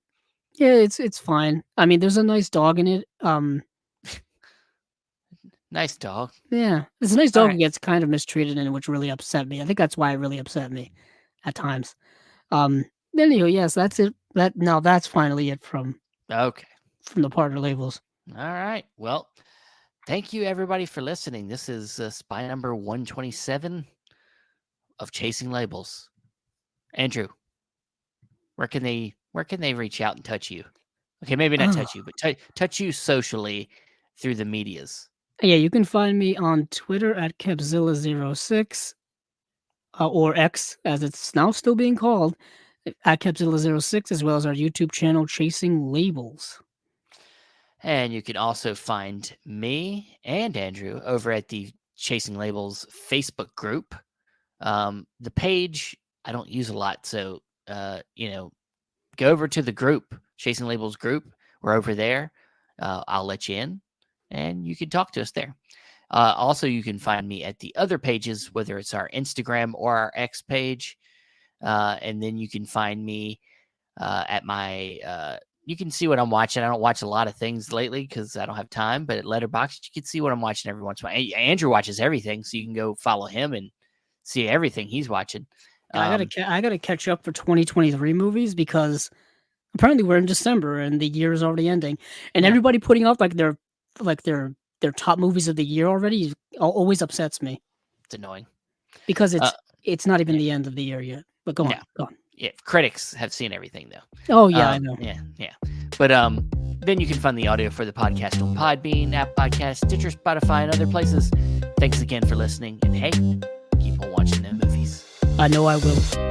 yeah, it's fine. I mean, there's a nice dog in it. Nice dog. Yeah, there's a nice dog Alright. who gets kind of mistreated in it, which really upset me. I think that's why it really upset me at times. Anyway, yes, that's it. That's finally it from Okay. the partner labels. All right. Well, thank you everybody for listening. This is spy number 127 of Chasing Labels. Andrew, where can they reach out and touch you? Okay, maybe not touch you, but touch you socially through the medias. Yeah, you can find me on Twitter at Kepzilla06 or X, as it's now still being called, at Kepzilla06, as well as our YouTube channel, Chasing Labels. And you can also find me and Andrew over at the Chasing Labels Facebook group. The page I don't use a lot, so go over to the group, Chasing Labels group. We're over there. I'll let you in, and you can talk to us there. Also, you can find me at the other pages, whether it's our Instagram or our X page. And then you can find me at my you can see what I'm watching. I don't watch a lot of things lately because I don't have time, but at Letterboxd, you can see what I'm watching every once in a while. Andrew watches everything, so you can go follow him and see everything he's watching. I gotta catch up for 2023 movies because apparently we're in December and the year is already ending, and everybody putting out their top movies of the year already always upsets me. It's annoying because it's not even the end of the year yet. But go on. Yeah, critics have seen everything though. Oh yeah, I know. Yeah. But then you can find the audio for the podcast on Podbean, App Podcast, Stitcher, Spotify, and other places. Thanks again for listening, and hey, keep on watching them movies. I know I will.